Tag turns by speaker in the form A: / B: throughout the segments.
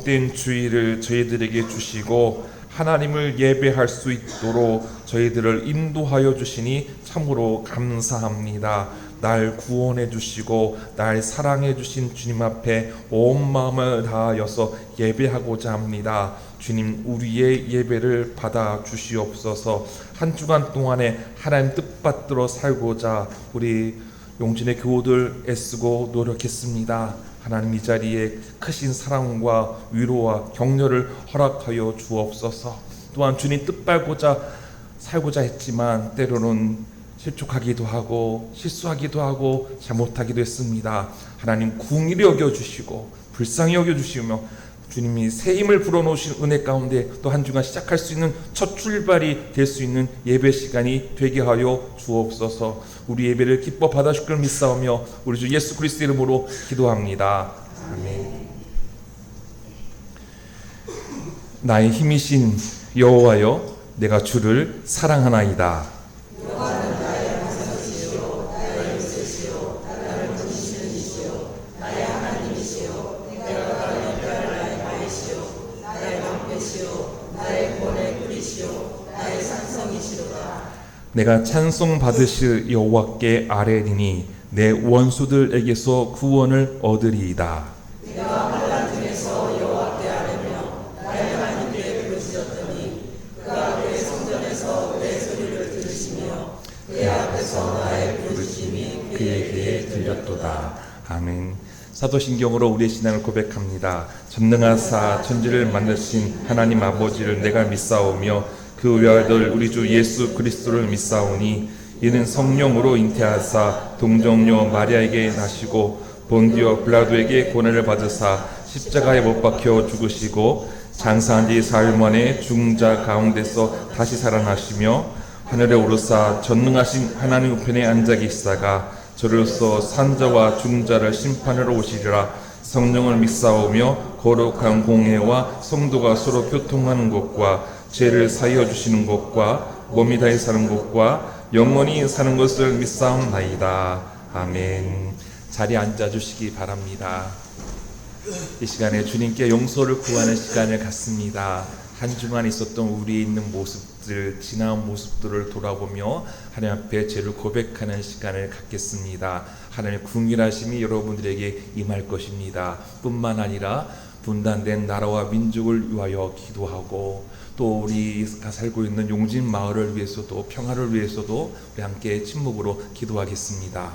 A: 복된 주의를 저희들에게 주시고 하나님을 예배할 수 있도록 저희들을 인도하여 주시니 참으로 감사합니다. 날 구원해 주시고 날 사랑해 주신 주님 앞에 온 마음을 다하여서 예배하고자 합니다. 주님, 우리의 예배를 받아 주시옵소서. 한 주간 동안에 하나님 뜻받들어 살고자 우리 용진의 교우들 애쓰고 노력했습니다. 하나님, 이 자리에 크신 사랑과 위로와 격려를 허락하여 주옵소서. 또한 주님 뜻밟고자 살고자 했지만 때로는 실족하기도 하고 실수하기도 하고 잘못하기도 했습니다. 하나님, 궁일이 여겨주시고 불쌍히 여겨주시며 주님이 새 힘을 불어넣으신 은혜 가운데 또 한 주간 시작할 수 있는 첫 출발이 될 수 있는 예배 시간이 되게 하여 주옵소서. 우리 예배를 기뻐 받아주실 걸 믿사오며 우리 주 예수 그리스도 이름으로 기도합니다. 아멘. 나의 힘이신 여호와여, 내가 주를 사랑하나이다. 내가 찬송 받으실 여호와께 아뢰리니 내 원수들에게서 구원을 얻으리이다.
B: 내가 환난 중에서 여호와께 아뢰며 나의 하나님께 부르짖었더니 그 앞에 성전에서 내 소리를 들으시며 그의 앞에서 나의 부르짖음이
A: 그에게 들렸도다. 아멘. 사도신경으로 우리의 신앙을 고백합니다. 전능하사 천지를 만드신 하나님 아버지를 내가 믿사오며 그 외아들 우리 주 예수 그리스도를 믿사오니 이는 성령으로 잉태하사 동정녀 마리아에게 나시고 본디오 빌라도에게 고난을 받으사 십자가에 못 박혀 죽으시고 장사한 지 사흘 만에 죽은 자 가운데서 다시 살아나시며 하늘에 오르사 전능하신 하나님 우편에 앉아 계시다가 저로서 산자와 죽은 자를 심판하러 오시리라. 성령을 믿사오며 거룩한 공회와 성도가 서로 교통하는 것과 죄를 사하여 주시는 것과 몸이 다해 사는 것과 영원히 사는 것을 믿사옵나이다. 아멘. 자리에 앉아주시기 바랍니다. 이 시간에 주님께 용서를 구하는 시간을 갖습니다. 한 주간 있었던 우리에 있는 모습들, 지나온 모습들을 돌아보며 하나님 앞에 죄를 고백하는 시간을 갖겠습니다. 하나님의 궁일하심이 여러분들에게 임할 것입니다. 뿐만 아니라 분단된 나라와 민족을 위하여 기도하고 또 우리가 살고 있는 용진 마을을 위해서도 평화를 위해서도 우리 함께 침묵으로 기도하겠습니다.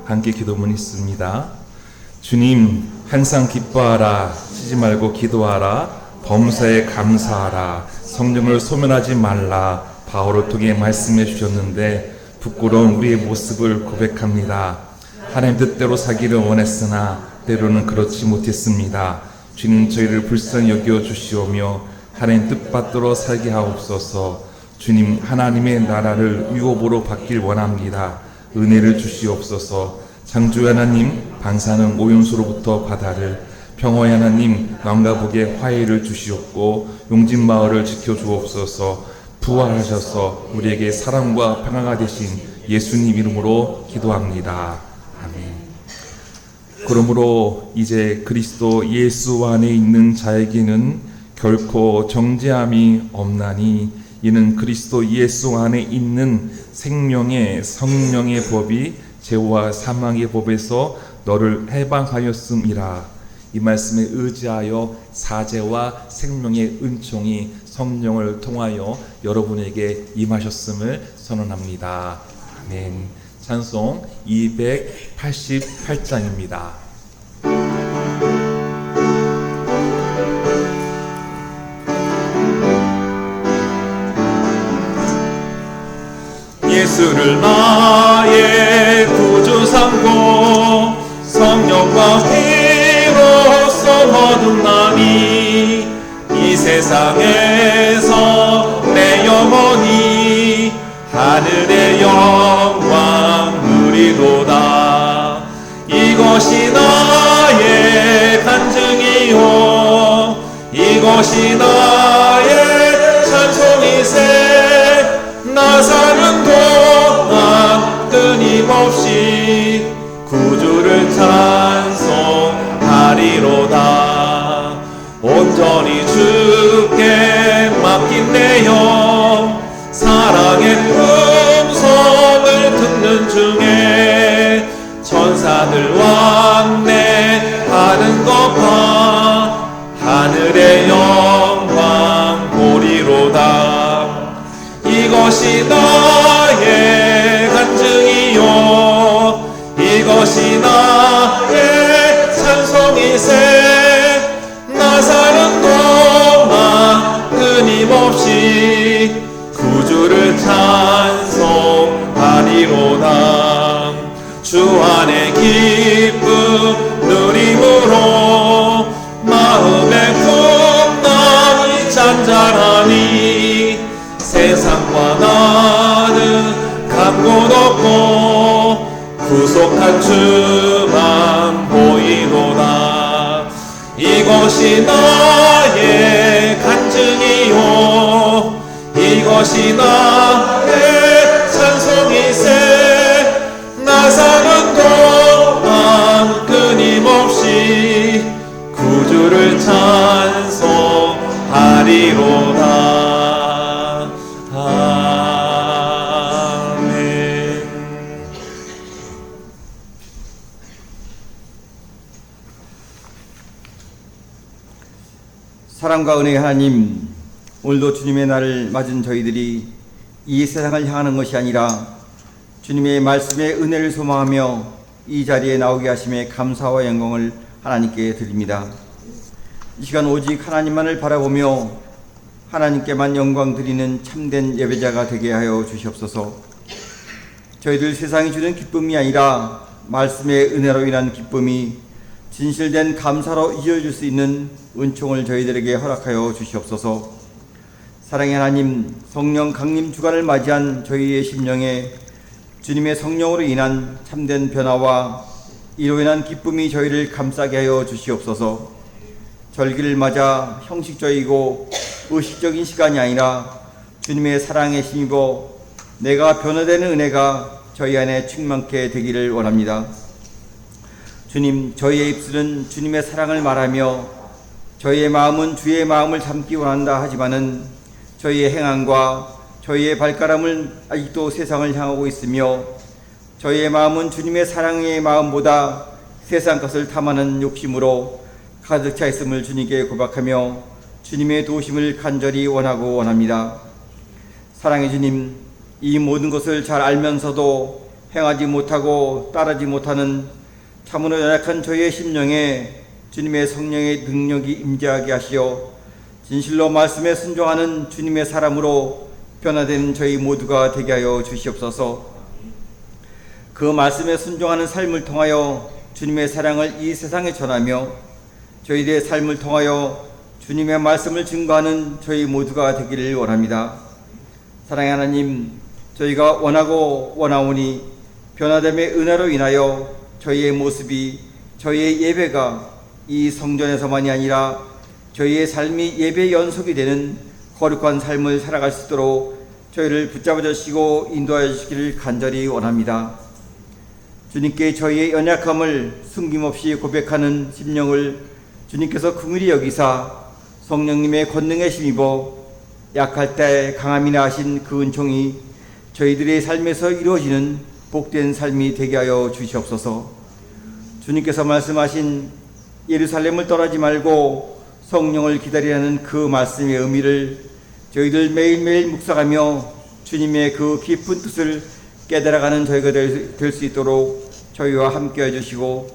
A: 함께 기도문 있습니다. 주님, 항상 기뻐하라. 쉬지 말고 기도하라. 범사에 감사하라. 성령을 소멸하지 말라. 바울을 통해 말씀해 주셨는데 부끄러운 우리의 모습을 고백합니다. 하나님 뜻대로 살기를 원했으나 때로는 그렇지 못했습니다. 주님, 저희를 불쌍히 여겨 주시오며 하나님 뜻받들어 살게 하옵소서. 주님, 하나님의 나라를 유업으로 받길 원합니다. 은혜를 주시옵소서. 창조의 하나님, 방사능 오염수로부터 바다를, 평화의 하나님, 남과 북에 화해를 주시옵고 용진 마을을 지켜주옵소서. 부활하셔서 우리에게 사랑과 평화가 되신 예수님 이름으로 기도합니다. 아멘. 그러므로 이제 그리스도 예수 안에 있는 자에게는 결코 정죄함이 없나니 이는 그리스도 예수 안에 있는 생명의 성령의 법이 죄와 사망의 법에서 너를 해방하였음이라. 이 말씀에 의지하여 사죄와 생명의 은총이 성령을 통하여 여러분에게 임하셨음을 선언합니다. 아멘. 찬송 288장입니다. 예수를 나의 구주 삼고 성령과 피로써 거듭나니 이 세상에서 내 영혼이 하늘의 영광 누리도다. 이것이 나의 간증이요 이것이 나의 찬송이세. 나 사는 동안 끊임없이 구주를 찬송하리로다. 온전히 주께 맡긴 내 영 사랑의 음성을 듣는 중에 천사들 왕래하는 것 봐 하늘의 영광 보리로다. 이것이 나의 간증이요 이것이 나의 찬송이세. 나 사는 동안 끊임없이 구주를 찬송하리로다. 주 안에 기쁨 누림으로 마음의 풍랑이 잔잔하니 세상과 나는 간 곳 없고 구속한 주만 보이도다. 이것이 나의 간증이요 이것이 나의 찬송이세. 나 사는 동안 끊임없이 구주를 찬송하리로다.
C: 사랑과 은혜의 하나님, 오늘도 주님의 날을 맞은 저희들이 이 세상을 향하는 것이 아니라 주님의 말씀의 은혜를 소망하며 이 자리에 나오게 하심에 감사와 영광을 하나님께 드립니다. 이 시간 오직 하나님만을 바라보며 하나님께만 영광 드리는 참된 예배자가 되게 하여 주시옵소서. 저희들 세상이 주는 기쁨이 아니라 말씀의 은혜로 인한 기쁨이 진실된 감사로 이어질 수 있는 은총을 저희들에게 허락하여 주시옵소서. 사랑의 하나님, 성령 강림 주간을 맞이한 저희의 심령에 주님의 성령으로 인한 참된 변화와 이로 인한 기쁨이 저희를 감싸게 하여 주시옵소서. 절기를 맞아 형식적이고 의식적인 시간이 아니라 주님의 사랑에 힘입어 내가 변화되는 은혜가 저희 안에 충만케 되기를 원합니다. 주님, 저희의 입술은 주님의 사랑을 말하며 저희의 마음은 주의 마음을 담기 원한다 하지만은 저희의 행함과 저희의 발걸음은 아직도 세상을 향하고 있으며 저희의 마음은 주님의 사랑의 마음보다 세상 것을 탐하는 욕심으로 가득 차 있음을 주님께 고백하며 주님의 도우심을 간절히 원하고 원합니다. 사랑의 주님, 이 모든 것을 잘 알면서도 행하지 못하고 따르지 못하는 참으로 연약한 저희의 심령에 주님의 성령의 능력이 임재하게 하시어 진실로 말씀에 순종하는 주님의 사람으로 변화되는 저희 모두가 되게 하여 주시옵소서. 그 말씀에 순종하는 삶을 통하여 주님의 사랑을 이 세상에 전하며 저희들의 삶을 통하여 주님의 말씀을 증거하는 저희 모두가 되기를 원합니다. 사랑의 하나님, 저희가 원하고 원하오니 변화됨의 은혜로 인하여 저희의 모습이, 저희의 예배가 이 성전에서만이 아니라 저희의 삶이 예배의 연속이 되는 거룩한 삶을 살아갈 수 있도록 저희를 붙잡아 주시고 인도하여 주시기를 간절히 원합니다. 주님께 저희의 연약함을 숨김없이 고백하는 심령을 주님께서 긍휼히 여기사 성령님의 권능에 힘입어 약할 때 강함이 나신 그 은총이 저희들의 삶에서 이루어지는 복된 삶이 되게 하여 주시옵소서. 주님께서 말씀하신 예루살렘을 떠나지 말고 성령을 기다리라는 그 말씀의 의미를 저희들 매일매일 묵상하며 주님의 그 깊은 뜻을 깨달아가는 저희가 될 수 있도록 저희와 함께 해주시고,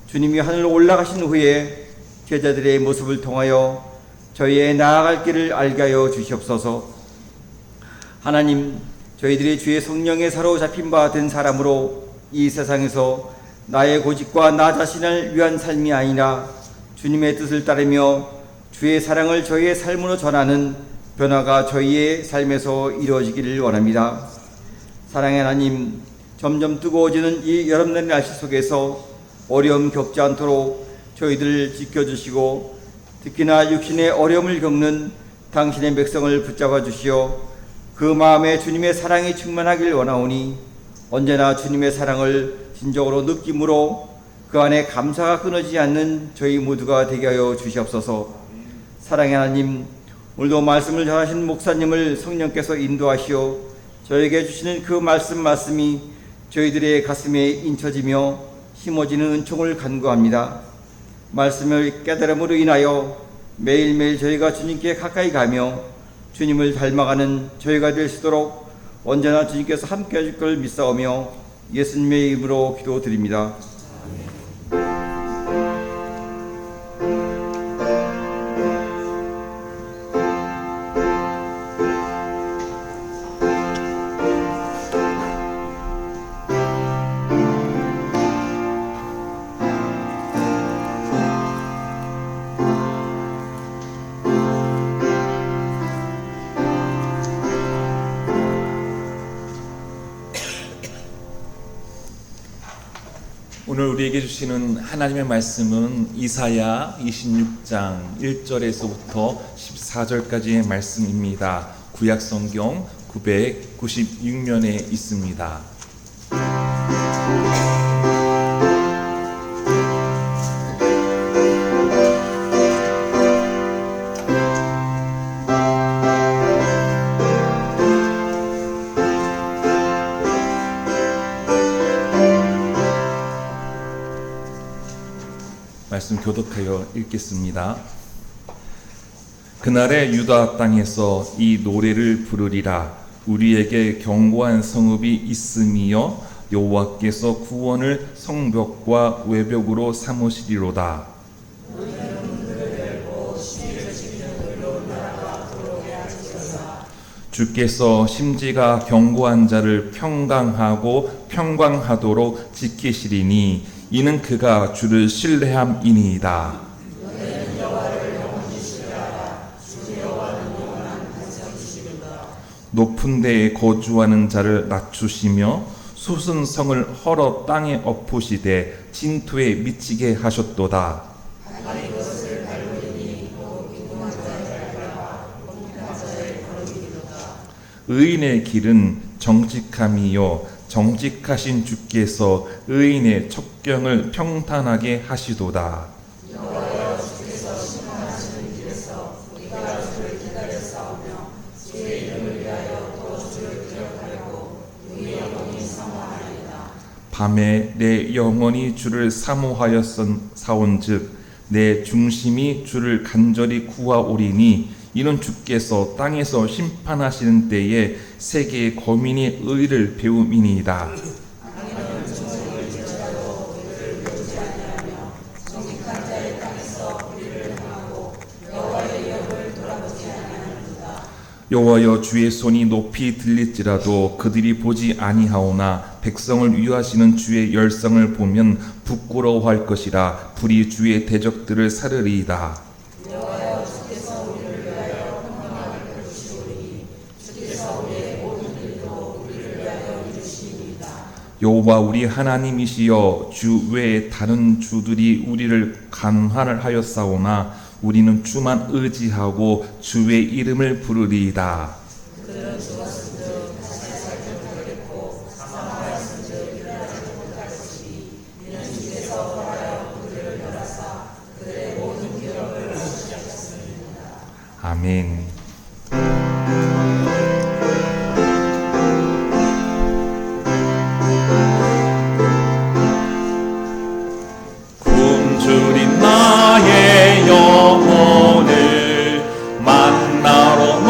C: 주님이 하늘로 올라가신 후에 제자들의 모습을 통하여 저희의 나아갈 길을 알게 하여 주시옵소서. 하나님, 저희들이 주의 성령에 사로잡힌 바 된 사람으로 이 세상에서 나의 고집과 나 자신을 위한 삶이 아니라 주님의 뜻을 따르며 주의 사랑을 저희의 삶으로 전하는 변화가 저희의 삶에서 이루어지기를 원합니다. 사랑의 하나님, 점점 뜨거워지는 이 여름날 날씨 속에서 어려움 겪지 않도록 저희들을 지켜주시고, 특히나 육신의 어려움을 겪는 당신의 백성을 붙잡아 주시어 그 마음에 주님의 사랑이 충만하길 원하오니, 언제나 주님의 사랑을 진정으로 느낌으로 그 안에 감사가 끊어지지 않는 저희 모두가 되게 하여 주시옵소서. 사랑의 하나님, 오늘도 말씀을 전하신 목사님을 성령께서 인도하시어 저에게 주시는 그 말씀이 저희들의 가슴에 인쳐지며 심어지는 은총을 간구합니다. 말씀을 깨달음으로 인하여 매일매일 저희가 주님께 가까이 가며 주님을 닮아가는 저희가 될 수 있도록 언제나 주님께서 함께 해줄 걸 믿사오며 예수님의 이름으로 기도드립니다.
A: 오늘 우리에게 주시는 하나님의 말씀은 이사야 26장 1절에서부터 14절까지의 말씀입니다. 구약성경 996면에 있습니다. 말씀 교독하여 읽겠습니다. 그날에 유다 땅에서 이 노래를 부르리라. 우리에게 견고한 성읍이 있음이여 여호와께서 구원을 성벽과 외벽으로 삼으시리로다. 주께서 심지가 견고한 자를 평강하고 평강하도록 지키시리니 이는 그가 주를 신뢰함이니이다. 높은 데에 거주하는 자를 낮추시며 솟은 성을 헐어 땅에 엎으시되 진토에 미치게 하셨도다. 의인의 길은 정직함이요 정직하신 주께서 의인의 첩경을 평탄하게 하시도다. 밤에 내 영혼이 주를 사모하여 사온즉 내 중심이 주를 간절히 구하오리니 이는 주께서 땅에서 심판하시는 때에 세계의 거민이 의를 배움이니이다. 여호와여, 주의 손이 높이 들릴지라도 그들이 보지 아니하오나 백성을 위하시는 주의 열성을 보면 부끄러워할 것이라. 불이 주의 대적들을 사르리이다. 여호와 우리 하나님이시여, 주 외에 다른 주들이 우리를 간화를 하였사오나 우리는 주만 의지하고 주의 이름을 부르리이다. 아멘. 굶주린 나의 영혼을 만나러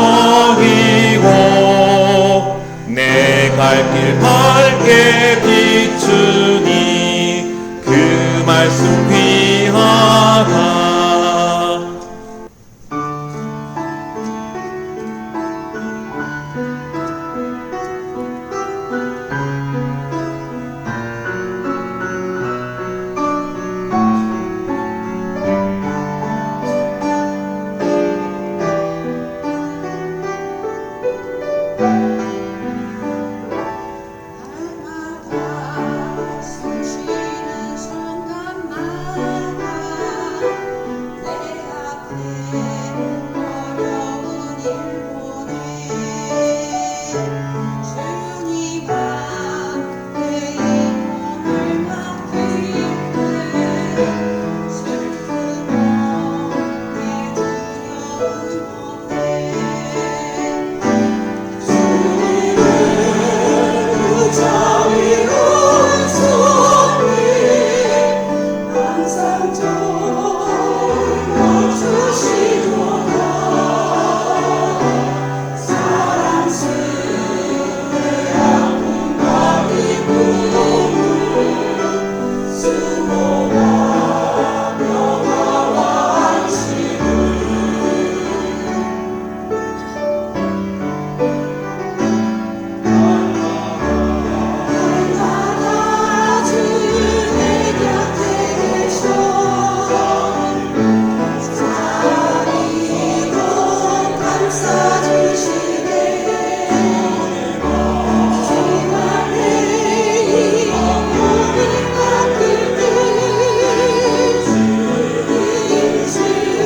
A: 발길 밝게 비추니 그 말씀 귀하다.
B: 숨쉬는 순간마다 내 앞에 어려운 일 보내 주님과 내 영혼을 맡길 때 슬픔 없게 두려움 없네 그 자비로운 손이 항상 저어주시도다 사랑스레 아픔과 기쁨을 수고와 평화와 안식을 날마다 주 내 곁에 계셔 자비로 감싸주시네 정말 내 영혼을 맡길 때 인주의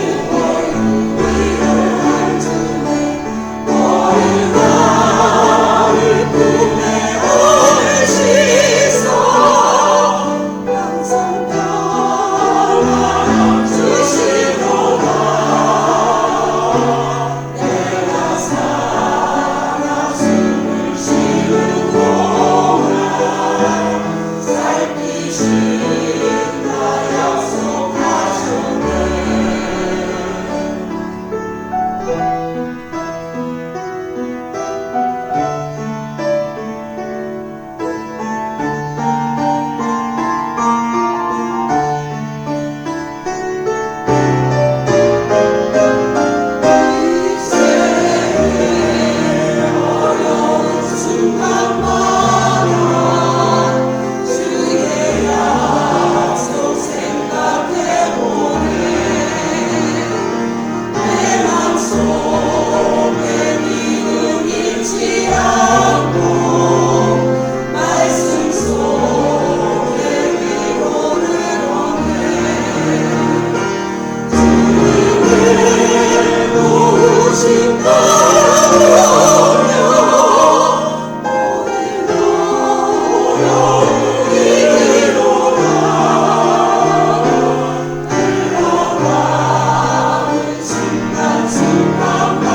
B: 위로한 주네 너희 나를 품에 얹으시소 항상 평안 주시도다 내가 살아 숨을 쉬는 동안 살피신다 약속하셨네 어려운 순간마다 주의 약속 생각해보네 내 맘속에 믿음 잃지 않고 말씀 속에 위로를 얻네 주님의 도우심 따르며 모든 어려움 이기로다 흘러가는 순간순간마다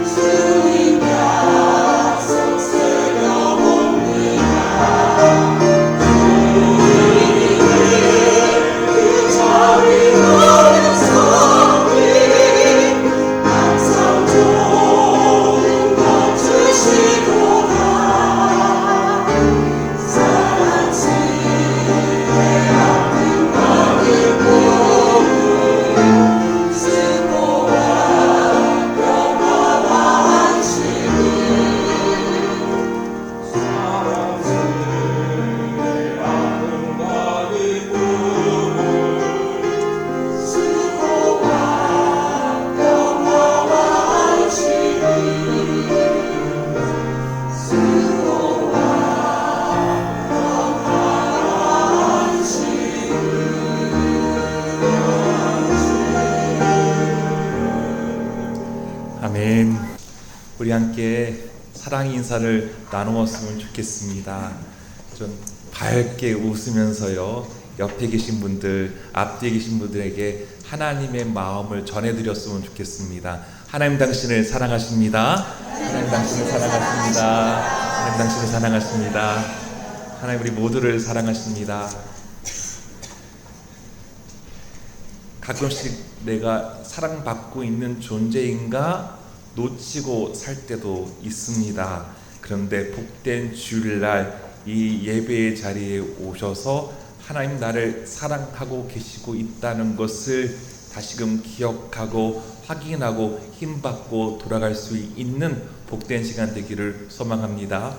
B: 주님 약속 새겨봅니다 그 자비로운 손이 항상 좋은 것 주시도다 사랑스레 아픔과 기쁨을 수고와 평화와 안식을 수고와 평화와 안식을 수고와 평화와
A: 아멘. 우리 함께 사랑 인사를 나누었으면 좋겠습니다. 좀 밝게 웃으면서요. 옆에 계신 분들, 앞뒤에 계신 분들에게 하나님의 마음을 전해드렸으면 좋겠습니다. 하나님 당신을 사랑하십니다. 하나님 당신을 사랑하십니다. 하나님 당신을 사랑하십니다. 하나님 우리 모두를 사랑하십니다. 가끔씩 내가 사랑받고 있는 존재인가 놓치고 살 때도 있습니다. 그런데 복된 주일날 이 예배의 자리에 오셔서 하나님 나를 사랑하고 계시고 있다는 것을 다시금 기억하고 확인하고 힘받고 돌아갈 수 있는 복된 시간 되기를 소망합니다.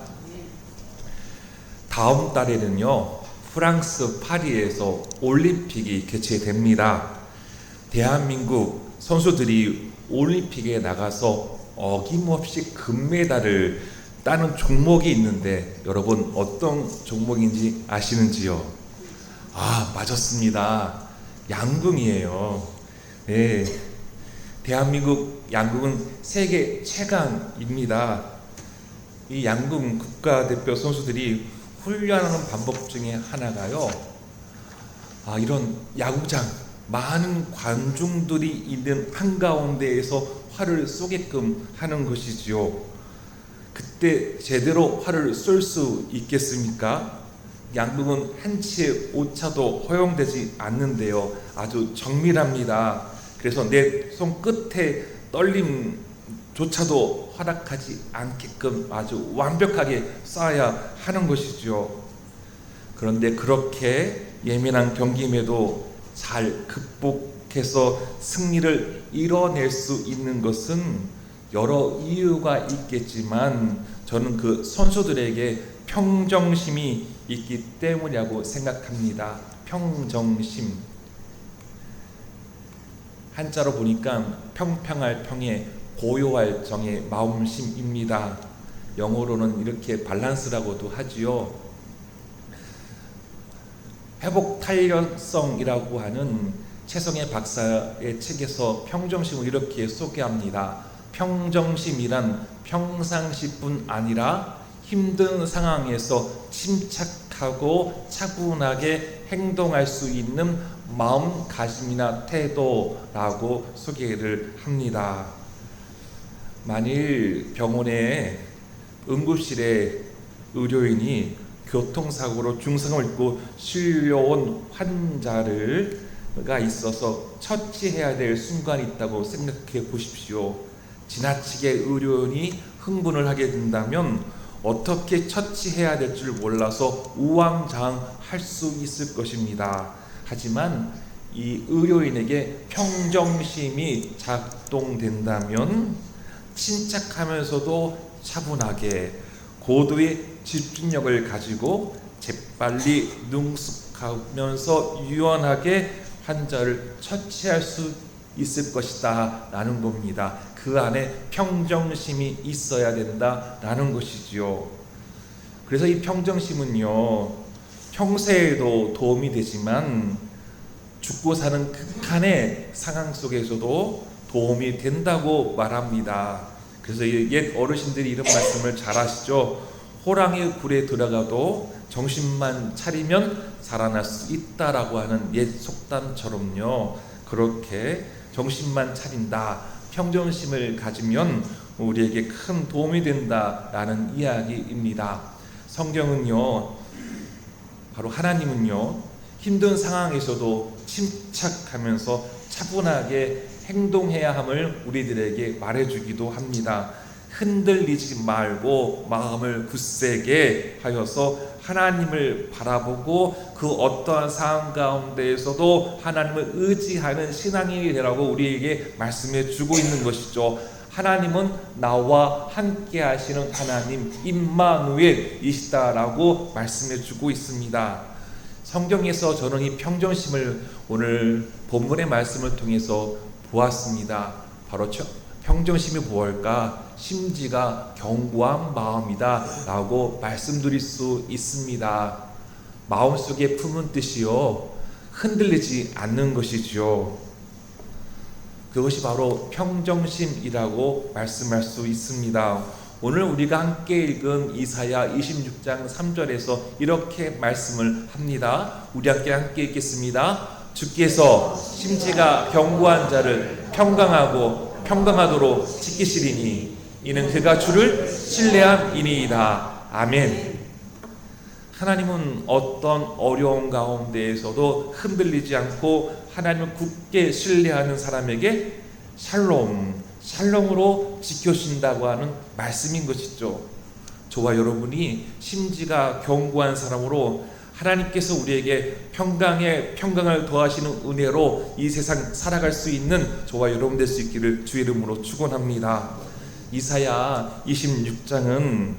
A: 다음 달에는요, 프랑스 파리에서 올림픽이 개최됩니다. 대한민국 선수들이 올림픽에 나가서 어김없이 금메달을 따는 종목이 있는데 여러분 어떤 종목인지 아시는지요? 맞았습니다. 양궁이에요. 네, 대한민국 양궁은 세계 최강입니다. 이 양궁 국가대표 선수들이 훈련하는 방법 중에 하나가요, 이런 야구장 많은 관중들이 있는 한가운데에서 활을 쏘게끔 하는 것이지요. 그때 제대로 활을 쏠 수 있겠습니까? 양궁은 한 치의 오차도 허용되지 않는데요, 아주 정밀합니다. 그래서 내 손끝에 떨림조차도 허락하지 않게끔 아주 완벽하게 쏴야 하는 것이죠. 그런데 그렇게 예민한 경기임에도 잘 극복해서 승리를 이뤄낼 수 있는 것은 여러 이유가 있겠지만 저는 그 선수들에게 평정심이 있기 때문이라고 생각합니다. 평정심. 한자로 보니까 평평할 평에 고요할 정의 마음심입니다. 영어로는 이렇게 밸런스라고도 하지요. 회복 탄력성이라고 하는 최성애 박사의 책에서 평정심을 이렇게 소개합니다. 평정심이란 평상시뿐 아니라 힘든 상황에서 침착하고 차분하게 행동할 수 있는 마음가짐이나 태도라고 소개를 합니다. 만일 병원에 응급실에 의료인이 교통사고로 중상을 입고 실려온 환자가 있어서 처치해야 될 순간이 있다고 생각해 보십시오. 지나치게 의료인이 흥분을 하게 된다면 어떻게 처치해야 될 줄 몰라서 우왕좌왕할 수 있을 것입니다. 하지만 이 의료인에게 평정심이 작동된다면 침착하면서도 차분하게 고도의 집중력을 가지고 재빨리 능숙하면서 유연하게 환자를 처치할 수 있을 것이다 라는 겁니다. 그 안에 평정심이 있어야 된다 라는 것이지요. 그래서 이 평정심은요, 평소에도 도움이 되지만 죽고 사는 극한의 상황 속에서도 도움이 된다고 말합니다. 그래서 옛 어르신들이 이런 말씀을 잘 하시죠. 호랑이 굴에 들어가도 정신만 차리면 살아날 수 있다라고 하는 옛 속담처럼요, 그렇게 정신만 차린다, 평정심을 가지면 우리에게 큰 도움이 된다라는 이야기입니다. 성경은요, 바로 하나님은요, 힘든 상황에서도 침착하면서 차분하게 행동해야 함을 우리들에게 말해주기도 합니다. 흔들리지 말고 마음을 굳세게 하여서 하나님을 바라보고 그 어떠한 상황 가운데에서도 하나님을 의지하는 신앙이 되라고 우리에게 말씀해 주고 있는 것이죠. 하나님은 나와 함께 하시는 하나님 임마누엘이시다라고 말씀해 주고 있습니다. 성경에서 저는 이 평정심을 오늘 본문의 말씀을 통해서 보았습니다. 바로 평정심이 무엇일까? 심지가 견고한 마음이다 라고 말씀드릴 수 있습니다. 마음속에 품은 뜻이요, 흔들리지 않는 것이지요. 그것이 바로 평정심이라고 말씀할 수 있습니다. 오늘 우리가 함께 읽은 이사야 26장 3절에서 이렇게 말씀을 합니다. 우리 함께 읽겠습니다. 주께서 심지가 견고한 자를 평강하도록 지키시리니 이는 그가 주를 신뢰함이니이다. 아멘. 하나님은 어떤 어려운 가운데에서도 흔들리지 않고 하나님을 굳게 신뢰하는 사람에게 샬롬, 샬롬으로 지켜주신다고 하는 말씀인 것이죠. 저와 여러분이 심지가 견고한 사람으로 하나님께서 우리에게 평강을 더하시는 은혜로 이 세상 살아갈 수 있는 저와 여러분 될 수 있기를 주의 이름으로 축원합니다. 이사야 26장은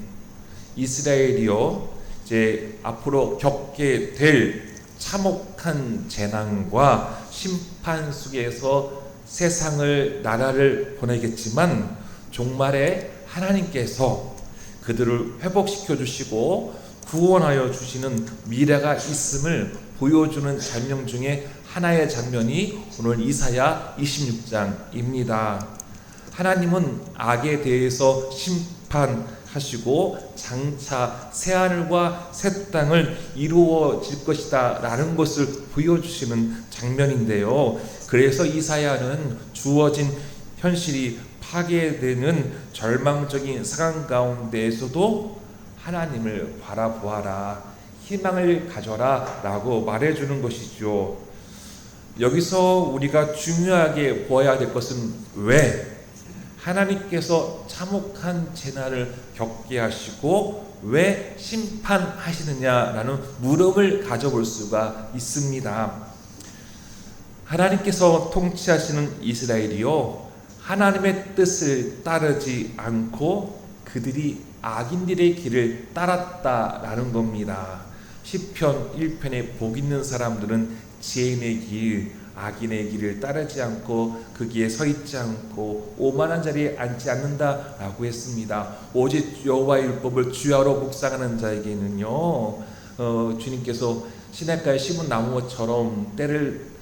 A: 이스라엘이요 이제 앞으로 겪게 될 참혹한 재난과 심판 속에서 세상을 나라를 보내겠지만 종말에 하나님께서 그들을 회복시켜 주시고 구원하여 주시는 미래가 있음을 보여주는 장면 중에 하나의 장면이 오늘 이사야 26장입니다. 하나님은 악에 대해서 심판하시고 장차 새하늘과 새 땅을 이루어질 것이다 라는 것을 보여주시는 장면인데요. 그래서 이사야는 주어진 현실이 파괴되는 절망적인 상황 가운데에서도 하나님을 바라보아라, 희망을 가져라 라고 말해주는 것이죠. 여기서 우리가 중요하게 보아야 될 것은 왜 하나님께서 참혹한 재난을 겪게 하시고 왜 심판하시느냐라는 물음을 가져볼 수가 있습니다. 하나님께서 통치하시는 이스라엘이요 하나님의 뜻을 따르지 않고 그들이 악인들의 길을 따랐다라는 겁니다. 시편 1편에 복 있는 사람들은 지혜인의 길, 악인의 길을 따르지 않고 그 길에 서 있지 않고 오만한 자리에 앉지 않는다라고 했습니다. 오직 여호와의 율법을 주야로 묵상하는 자에게는요 주님께서 시냇가에 심은 나무처럼 때를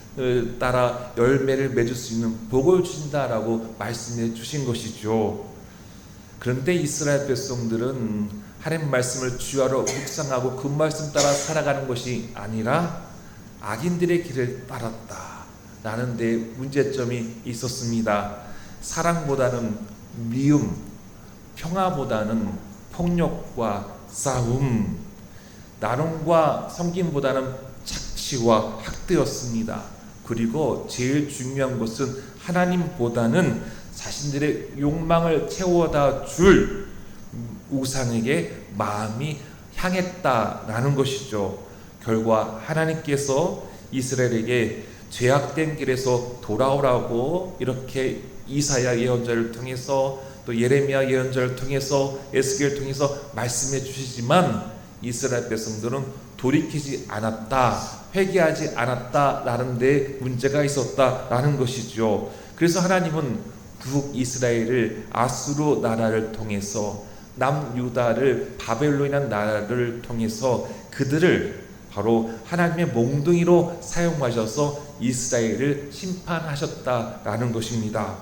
A: 따라 열매를 맺을 수 있는 복을 주신다라고 말씀해 주신 것이죠. 그런데 이스라엘 백성들은 하나님 말씀을 주야로 묵상하고 그 말씀 따라 살아가는 것이 아니라 악인들의 길을 따랐다라는 데 문제점이 있었습니다. 사랑보다는 미움, 평화보다는 폭력과 싸움, 나눔과 섬김보다는 착취와 학대였습니다. 그리고 제일 중요한 것은 하나님보다는 자신들의 욕망을 채워다 줄 우상에게 마음이 향했다라는 것이죠. 결과 하나님께서 이스라엘에게 죄악된 길에서 돌아오라고 이렇게 이사야 예언자를 통해서 또 예레미야 예언자를 통해서 에스겔을 통해서 말씀해 주시지만 이스라엘 백성들은 돌이키지 않았다, 회개하지 않았다라는 데 문제가 있었다라는 것이죠. 그래서 하나님은 북이스라엘을 아수르 나라를 통해서 남유다를 바벨론이라는 나라를 통해서 그들을 바로 하나님의 몽둥이로 사용하셔서 이스라엘을 심판하셨다라는 것입니다.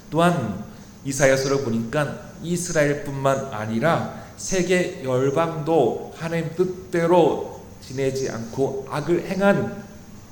A: 또한 이사야서를 보니까 이스라엘뿐만 아니라 세계 열방도 하나님 뜻대로 지내지 않고 악을 행한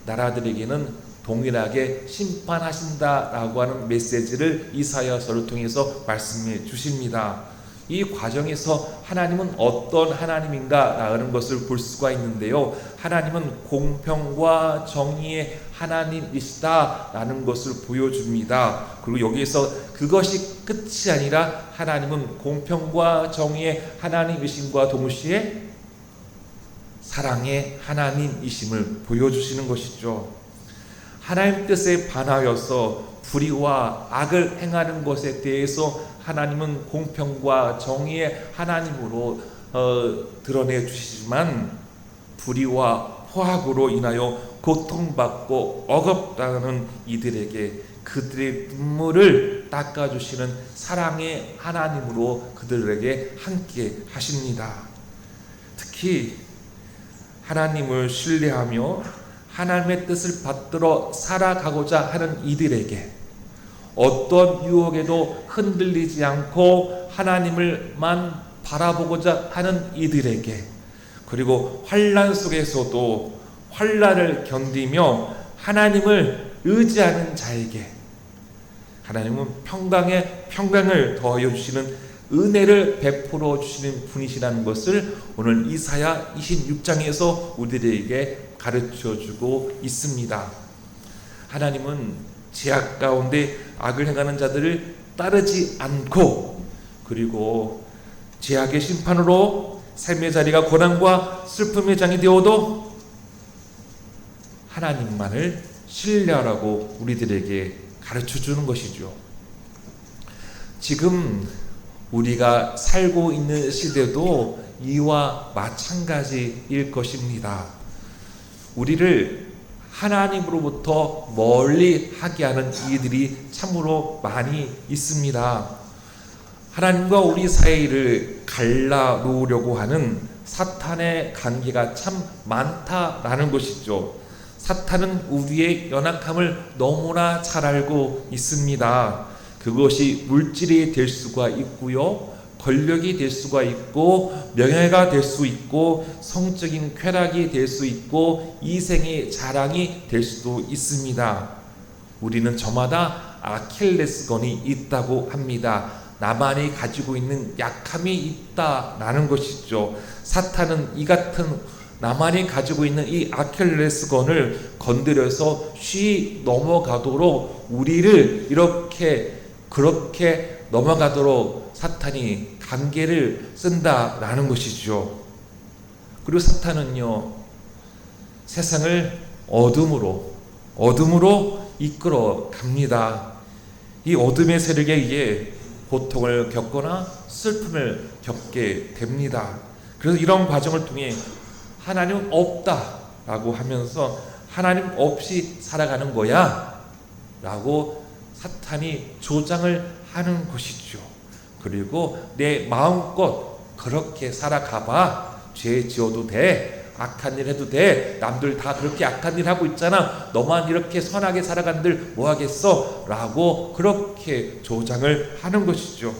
A: 나라들에게는 동일하게 심판하신다라고 하는 메시지를 이사야서를 통해서 말씀해 주십니다. 이 과정에서 하나님은 어떤 하나님인가라는 것을 볼 수가 있는데요. 하나님은 공평과 정의의 하나님이시다라는 것을 보여줍니다. 그리고 여기에서 그것이 끝이 아니라 하나님은 공평과 정의의 하나님이심과 동시에 사랑의 하나님이심을 보여주시는 것이죠. 하나님 뜻에 반하여서 불의와 악을 행하는 것에 대해서 하나님은 공평과 정의의 하나님으로 드러내 주시지만 불의와 포악으로 인하여 고통받고 억압당하는 이들에게 그들의 눈물을 닦아주시는 사랑의 하나님으로 그들에게 함께 하십니다. 특히 하나님을 신뢰하며 하나님의 뜻을 받들어 살아가고자 하는 이들에게 어떤 유혹에도 흔들리지 않고 하나님을만 바라보고자 하는 이들에게 그리고 환난 속에서도 환난을 견디며 하나님을 의지하는 자에게 하나님은 평강을 더하여 주시는 은혜를 베풀어 주시는 분이시라는 것을 오늘 이사야 26장에서 우리들에게 가르쳐 주고 있습니다. 하나님은 죄악 가운데 악을 행하는 자들을 따르지 않고, 그리고 죄악의 심판으로 삶의 자리가 고난과 슬픔의 장이 되어도 하나님만을 신뢰하라고 우리들에게 가르쳐 주는 것이죠. 지금 우리가 살고 있는 시대도 이와 마찬가지일 것입니다. 우리를 하나님으로부터 멀리 하게 하는 이들이 참으로 많이 있습니다. 하나님과 우리 사이를 갈라놓으려고 하는 사탄의 관계가 참 많다라는 것이죠. 사탄은 우리의 연약함을 너무나 잘 알고 있습니다. 그것이 물질이 될 수가 있고요, 권력이 될 수가 있고, 명예가 될 수 있고, 성적인 쾌락이 될 수 있고, 이생의 자랑이 될 수도 있습니다. 우리는 저마다 아킬레스건이 있다고 합니다. 나만이 가지고 있는 약함이 있다라는 것이죠. 사탄은 이 같은 나만이 가지고 있는 이 아킬레스건을 건드려서 쉬이 넘어가도록, 우리를 그렇게 넘어가도록 사탄이 관계를 쓴다라는 것이죠. 그리고 사탄은요, 세상을 어둠으로 이끌어 갑니다. 이 어둠의 세력에 의해 고통을 겪거나 슬픔을 겪게 됩니다. 그래서 이런 과정을 통해 하나님 없다라고 하면서 하나님 없이 살아가는 거야 라고 사탄이 조장을 하는 것이죠. 그리고 내 마음껏 그렇게 살아가봐. 죄 지어도 돼, 악한 일 해도 돼, 남들 다 그렇게 악한 일 하고 있잖아, 너만 이렇게 선하게 살아간들 뭐하겠어 라고 그렇게 조장을 하는 것이죠.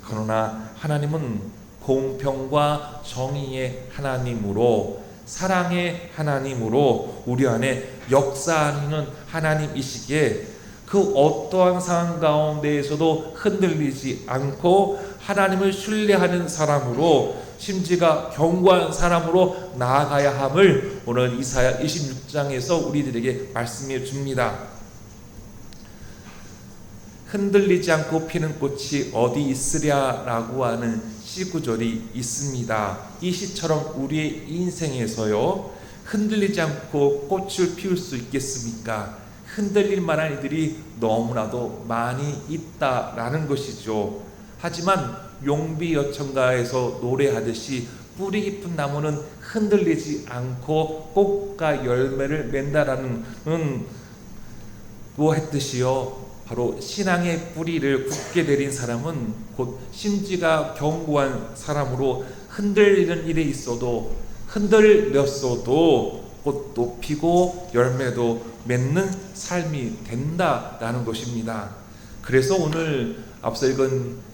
A: 그러나 하나님은 공평과 정의의 하나님으로, 사랑의 하나님으로 우리 안에 역사하는 하나님이시기에 그 어떠한 상황 가운데에서도 흔들리지 않고 하나님을 신뢰하는 사람으로, 심지가 견고한 사람으로 나아가야 함을 오늘 이사야 26장에서 우리들에게 말씀해 줍니다. 흔들리지 않고 피는 꽃이 어디 있으랴라고 하는 시구절이 있습니다. 이 시처럼 우리의 인생에서요, 흔들리지 않고 꽃을 피울 수 있겠습니까? 흔들릴 만한 이들이 너무나도 많이 있다라는 것이죠. 하지만 용비여천가에서 노래하듯이 뿌리 깊은 나무는 흔들리지 않고 꽃과 열매를 맺는다라는 뭐 했듯이요, 바로 신앙의 뿌리를 굳게 내린 사람은 곧 심지가 견고한 사람으로 흔들리는 일에 있어도 흔들렸어도 꽃도 피고 열매도 맺는 삶이 된다라는 것입니다. 그래서 오늘 앞서 읽은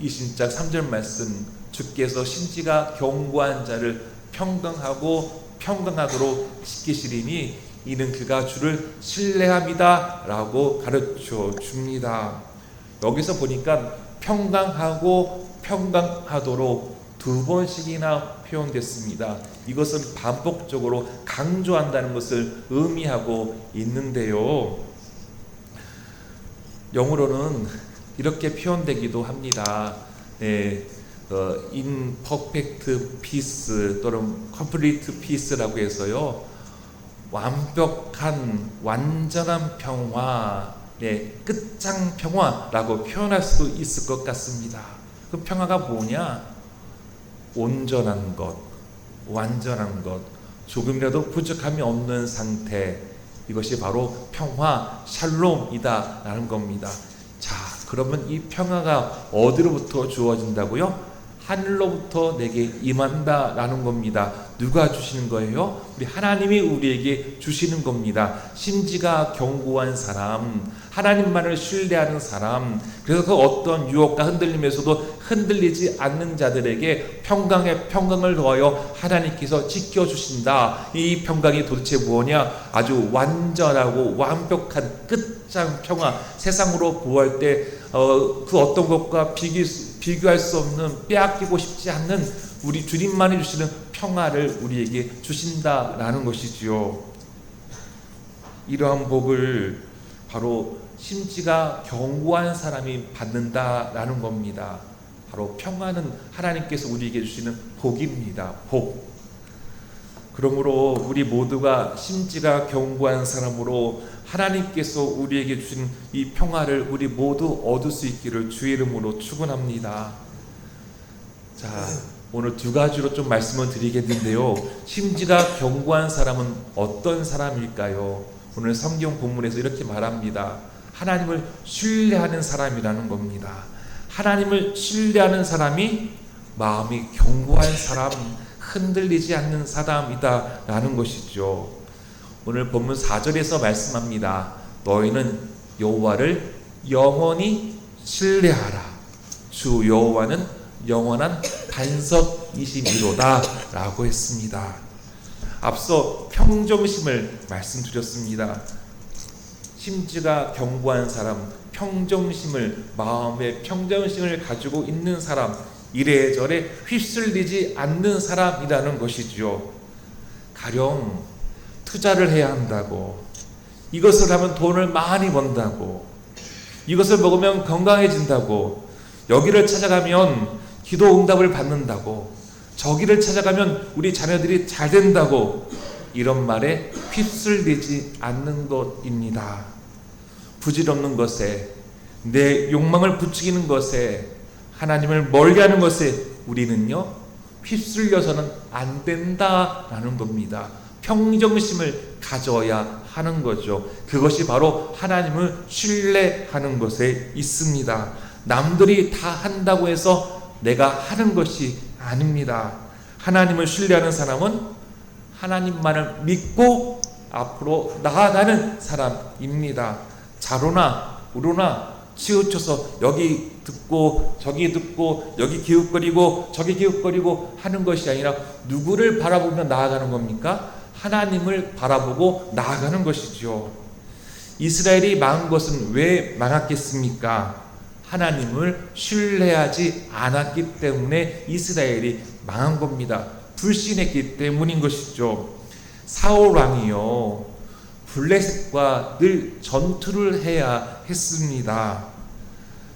A: 20장 3절 말씀, 주께서 심지가 견고한 자를 평강하도록 시키시리니 이는 그가 주를 신뢰합니다 라고 가르쳐 줍니다. 여기서 보니까 평강하도록 두 번씩이나 표현됐습니다. 이것은 반복적으로 강조한다는 것을 의미하고 있는데요, 영어로는 이렇게 표현되기도 합니다. imperfect peace 또는 complete peace라고 해서요, 완전한 평화, 끝장 평화라고 표현할 수도 있을 것 같습니다. 그 평화가 뭐냐? 온전한 것, 완전한 것, 조금이라도 부족함이 없는 상태, 이것이 바로 평화, 샬롬이다 라는 겁니다. 자, 그러면 이 평화가 어디로부터 주어진다고요? 하늘로부터 내게 임한다 라는 겁니다. 누가 주시는 거예요? 우리 하나님이 우리에게 주시는 겁니다. 심지가 견고한 사람, 하나님만을 신뢰하는 사람, 그래서 그 어떤 유혹과 흔들림에서도 흔들리지 않는 자들에게 평강을 더하여 하나님께서 지켜주신다. 이 평강이 도대체 뭐냐? 아주 완전하고 완벽한 끝장 평화, 세상으로 보호할 때 그 어떤 것과 비교할 수 없는, 빼앗기고 싶지 않는 우리 주님만이 주시는 평화를 우리에게 주신다라는 것이지요. 이러한 복을 바로 심지가 견고한 사람이 받는다라는 겁니다. 바로 평안은 하나님께서 우리에게 주시는 복입니다. 복. 그러므로 우리 모두가 심지가 견고한 사람으로 하나님께서 우리에게 주신 이 평화를 우리 모두 얻을 수 있기를 주의 이름으로 축원합니다. 자, 오늘 두 가지로 좀 말씀을 드리겠는데요. 심지가 견고한 사람은 어떤 사람일까요? 오늘 성경 본문에서 이렇게 말합니다. 하나님을 신뢰하는 사람이라는 겁니다. 하나님을 신뢰하는 사람이 마음이 견고한 사람, 흔들리지 않는 사람이다 라는 것이죠. 오늘 본문 4절에서 말씀합니다. 너희는 여호와를 영원히 신뢰하라. 주 여호와는 영원한 반석이심이로다 라고 했습니다. 앞서 평정심을 말씀드렸습니다. 심지가 견고한 사람, 평정심을, 마음의 평정심을 가지고 있는 사람, 이래저래 휩쓸리지 않는 사람이라는 것이죠. 가령 투자를 해야 한다고, 이것을 하면 돈을 많이 번다고, 이것을 먹으면 건강해진다고, 여기를 찾아가면 기도 응답을 받는다고, 저기를 찾아가면 우리 자녀들이 잘 된다고, 이런 말에 휩쓸리지 않는 것입니다. 부질없는 것에, 내 욕망을 부추기는 것에, 하나님을 멀리하는 것에 우리는요 휩쓸려서는 안 된다라는 겁니다. 평정심을 가져야 하는 거죠. 그것이 바로 하나님을 신뢰하는 것에 있습니다. 남들이 다 한다고 해서 내가 하는 것이 아닙니다. 하나님을 신뢰하는 사람은 하나님만을 믿고 앞으로 나아가는 사람입니다. 자로나 우로나 치우쳐서 여기 듣고 저기 듣고 여기 기웃거리고 저기 기웃거리고 하는 것이 아니라 누구를 바라보며 나아가는 겁니까? 하나님을 바라보고 나아가는 것이죠. 이스라엘이 망한 것은 왜 망했겠습니까? 하나님을 신뢰하지 않았기 때문에 이스라엘이 망한 겁니다. 불신했기 때문인 것이죠. 사울 왕이요 블레셋과 늘 전투를 해야 했습니다.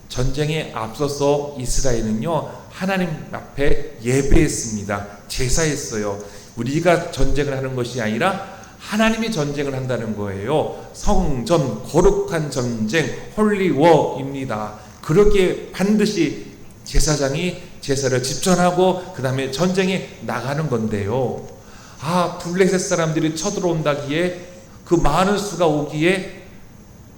A: 전쟁에 앞서서 이스라엘은요 하나님 앞에 예배했습니다. 제사했어요. 우리가 전쟁을 하는 것이 아니라 하나님이 전쟁을 한다는 거예요. 성전, 거룩한 전쟁, 홀리워입니다. 그렇게 반드시 제사장이 제사를 집전하고 그 다음에 전쟁에 나가는 건데요. 블레셋 사람들이 쳐들어온다기에 그 많은 수가 오기에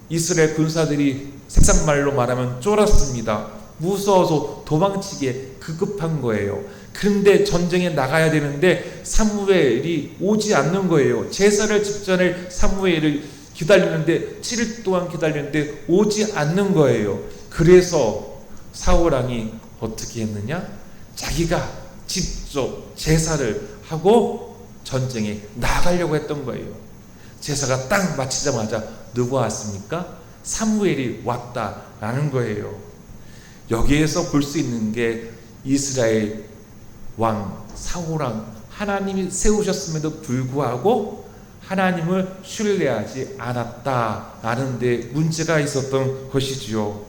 A: 이스라엘 군사들이 세상말로 말하면 쫄았습니다. 무서워서 도망치기에 급급한 거예요. 그런데 전쟁에 나가야 되는데 사무엘이 오지 않는 거예요. 제사를 집전할 사무엘을 기다리는데 7일 동안 기다리는데 오지 않는 거예요. 그래서 사울왕이 어떻게 했느냐? 자기가 직접 제사를 하고 전쟁에 나가려고 했던 거예요. 제사가 딱 마치자마자 누가 왔습니까? 사무엘이 왔다라는 거예요. 여기에서 볼 수 있는 게 이스라엘 왕 사울왕 하나님이 세우셨음에도 불구하고 하나님을 신뢰하지 않았다라는 데 문제가 있었던 것이지요.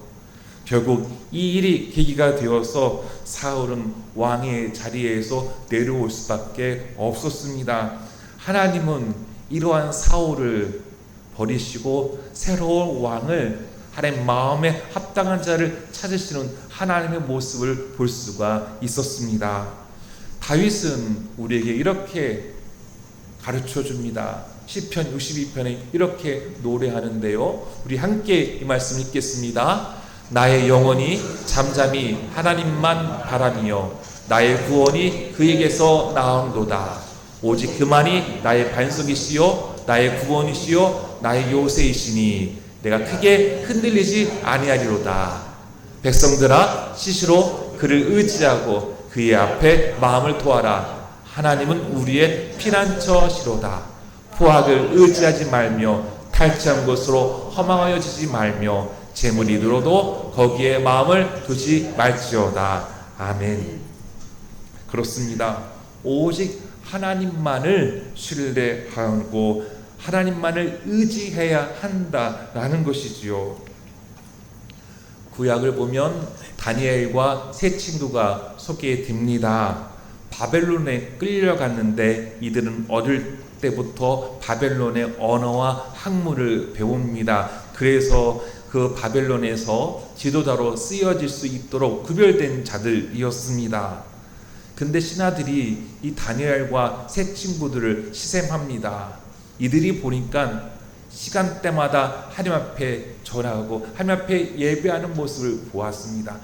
A: 결국 이 일이 계기가 되어서 사울은 왕의 자리에서 내려올 수밖에 없었습니다. 하나님은 이러한 사울을 버리시고 새로운 왕을 하나님 마음에 합당한 자를 찾으시는 하나님의 모습을 볼 수가 있었습니다. 다윗은 우리에게 이렇게 가르쳐 줍니다. 시편 62편에 이렇게 노래하는데요. 우리 함께 이 말씀 읽겠습니다. 나의 영혼이 잠잠히 하나님만 바라며 나의 구원이 그에게서 나오도다. 오직 그만이 나의 반석이시요 나의 구원이시요 나의 요새이시니 내가 크게 흔들리지 아니하리로다. 백성들아 시시로 그를 의지하고 그의 앞에 마음을 토하라. 하나님은 우리의 피난처시로다. 포악을 의지하지 말며 탈취한 것으로 허망하여지지 말며 재물이 늘어도 거기에 마음을 두지 말지어다. 아멘. 그렇습니다. 오직 하나님만을 신뢰하고 하나님만을 의지해야 한다라는 것이지요. 구약을 보면 다니엘과 세 친구가 소개됩니다. 바벨론에 끌려갔는데 이들은 어릴 때부터 바벨론의 언어와 학문을 배웁니다. 그래서 그 바벨론에서 지도자로 쓰여질 수 있도록 구별된 자들이었습니다. 근데 신하들이 이 다니엘과 세 친구들을 시샘합니다. 이들이 보니까 시간대마다 하나님 앞에 절하고 하나님 앞에 예배하는 모습을 보았습니다.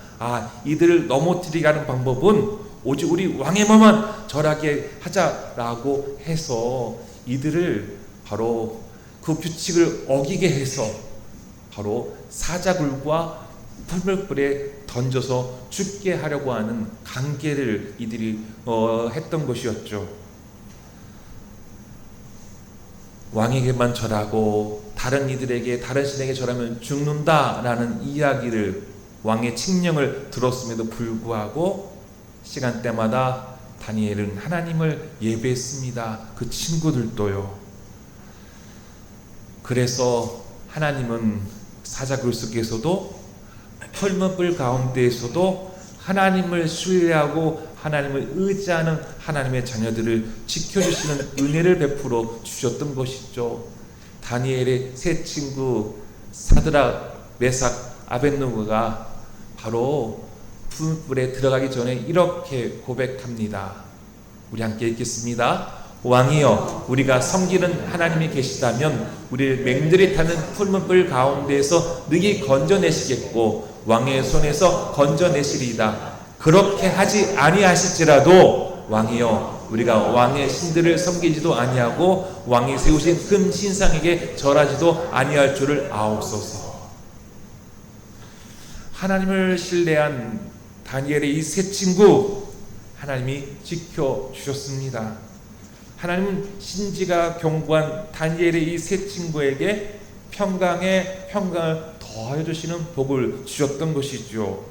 A: 이들을 넘어뜨리게 하는 방법은 오직 우리 왕에만 절하게 하자라고 해서 이들을 바로 그 규칙을 어기게 해서 바로 사자굴과 풀물불에 던져서 죽게 하려고 하는 강계를 이들이 했던 것이었죠. 왕에게만 절하고 다른 이들에게, 다른 신에게 절하면 죽는다라는 이야기를, 왕의 칙령을 들었음에도 불구하고 시간대마다 다니엘은 하나님을 예배했습니다. 그 친구들도요. 그래서 하나님은 사자굴 속에서도 풀무불 가운데에서도 하나님을 신뢰하고 하나님을 의지하는 하나님의 자녀들을 지켜주시는 은혜를 베풀어 주셨던 것이죠. 다니엘의 세 친구 사드락, 메삭, 아벳느고가 바로 풀무불에 들어가기 전에 이렇게 고백합니다. 우리 함께 읽겠습니다. 왕이여, 우리가 섬기는 하나님이 계시다면 우리를 맹들이 타는 풀무불 가운데에서 능히 건져내시겠고 왕의 손에서 건져내시리이다. 그렇게 하지 아니하실지라도 왕이여, 우리가 왕의 신들을 섬기지도 아니하고 왕이 세우신 금 신상에게 절하지도 아니할 줄을 아옵소서. 하나님을 신뢰한 다니엘의 이 세 친구, 하나님이 지켜주셨습니다. 하나님은 신지가 견고한 다니엘의 이 세 친구에게 평강에 평강을 더하여 주시는 복을 주셨던 것이죠.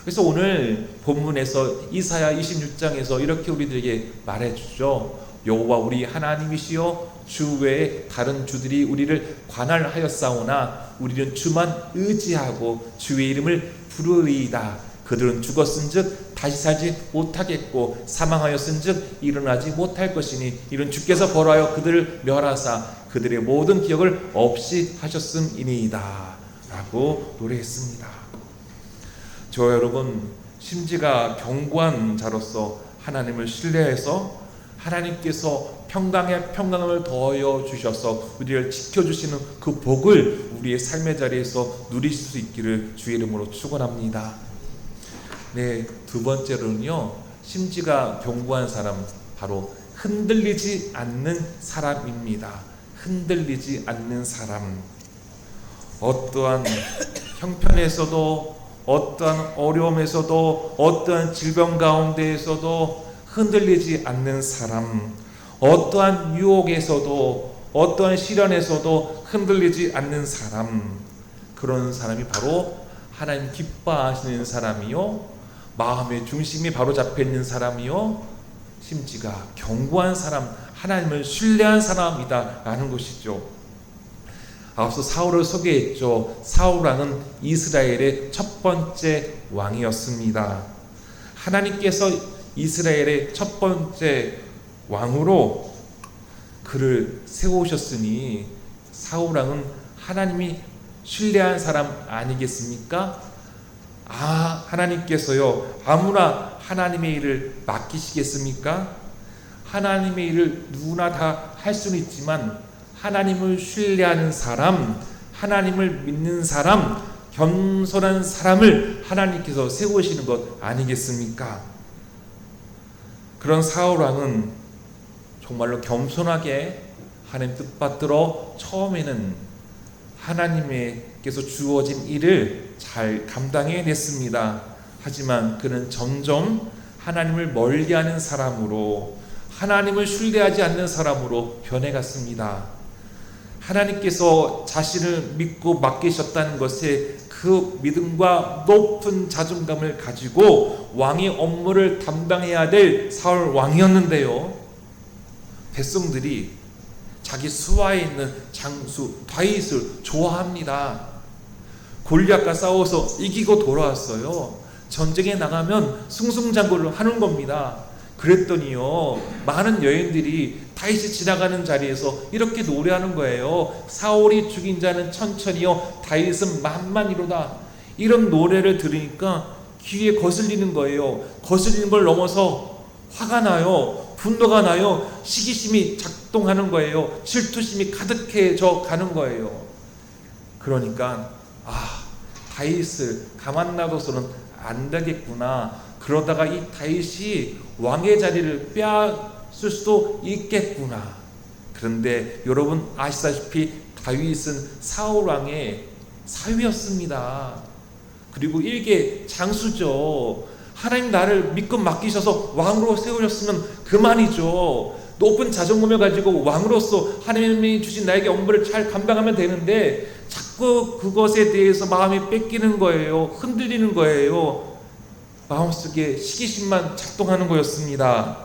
A: 그래서 오늘 본문에서 이사야 26장에서 이렇게 우리들에게 말해주죠. 여호와 우리 하나님이시여, 주 외에 다른 주들이 우리를 관할하였사오나 우리는 주만 의지하고 주의 이름을 부르리이다. 그들은 죽었은즉 다시 살지 못하겠고 사망하였은즉 일어나지 못할 것이니 이는 주께서 벌하여 그들을 멸하사 그들의 모든 기억을 없이 하셨음이니이다 라고 노래했습니다. 저 여러분, 심지가 견고한 자로서 하나님을 신뢰해서 하나님께서 평강에 평강을 더하여 주셔서 우리를 지켜주시는 그 복을 우리의 삶의 자리에서 누릴 수 있기를 주의 이름으로 축원합니다. 네, 두 번째로는요, 심지가 견고한 사람, 바로 흔들리지 않는 사람입니다. 흔들리지 않는 사람. 어떠한 형편에서도, 어떠한 어려움에서도, 어떠한 질병 가운데에서도 흔들리지 않는 사람, 어떠한 유혹에서도, 어떠한 시련에서도 흔들리지 않는 사람, 그런 사람이 바로 하나님 기뻐하시는 사람이요, 마음의 중심이 바로 잡혀있는 사람이요, 심지가 견고한 사람, 하나님을 신뢰한 사람이다 라는 것이죠. 앞서 사울을 소개했죠. 사울왕은 이스라엘의 첫 번째 왕이었습니다. 하나님께서 이스라엘의 첫 번째 왕으로 그를 세우셨으니 사울왕은 하나님이 신뢰한 사람 아니겠습니까? 하나님께서요, 아무나 하나님의 일을 맡기시겠습니까? 하나님의 일을 누구나 다 할 수는 있지만 하나님을 신뢰하는 사람, 하나님을 믿는 사람, 겸손한 사람을 하나님께서 세우시는 것 아니겠습니까? 그런 사울왕은 정말로 겸손하게 하나님 뜻받들어 처음에는 하나님께서 주어진 일을 잘 감당해냈습니다. 하지만 그는 점점 하나님을 멀리하는 사람으로, 하나님을 신뢰하지 않는 사람으로 변해갔습니다. 하나님께서 자신을 믿고 맡기셨다는 것에 그 믿음과 높은 자존감을 가지고 왕의 업무를 담당해야 될 사울 왕이었는데요, 백성들이 자기 수하에 있는 장수 다윗을 좋아합니다. 골리앗과 싸워서 이기고 돌아왔어요. 전쟁에 나가면 승승장구를 하는 겁니다. 그랬더니요, 많은 여인들이 다윗이 지나가는 자리에서 이렇게 노래하는 거예요. 사울이 죽인 자는 천천히요, 다윗은 만만이로다. 이런 노래를 들으니까 귀에 거슬리는 거예요. 거슬리는 걸 넘어서 화가 나요. 분노가 나요. 시기심이 작동하는 거예요. 질투심이 가득해져 가는 거예요. 그러니까 다윗을 가만 놔둬서는 안 되겠구나. 그러다가 이 다윗이 왕의 자리를 빼앗을 수도 있겠구나. 그런데 여러분 아시다시피 다윗은 사울 왕의 사위였습니다. 그리고 일개 장수죠. 하나님 나를 믿고 맡기셔서 왕으로 세우셨으면 그만이죠. 높은 자존감을 가지고 왕으로서 하나님이 주신 나에게 업무를 잘 감당하면 되는데 자꾸 그것에 대해서 마음이 뺏기는 거예요. 흔들리는 거예요. 마음속에 시기심만 작동하는 거였습니다.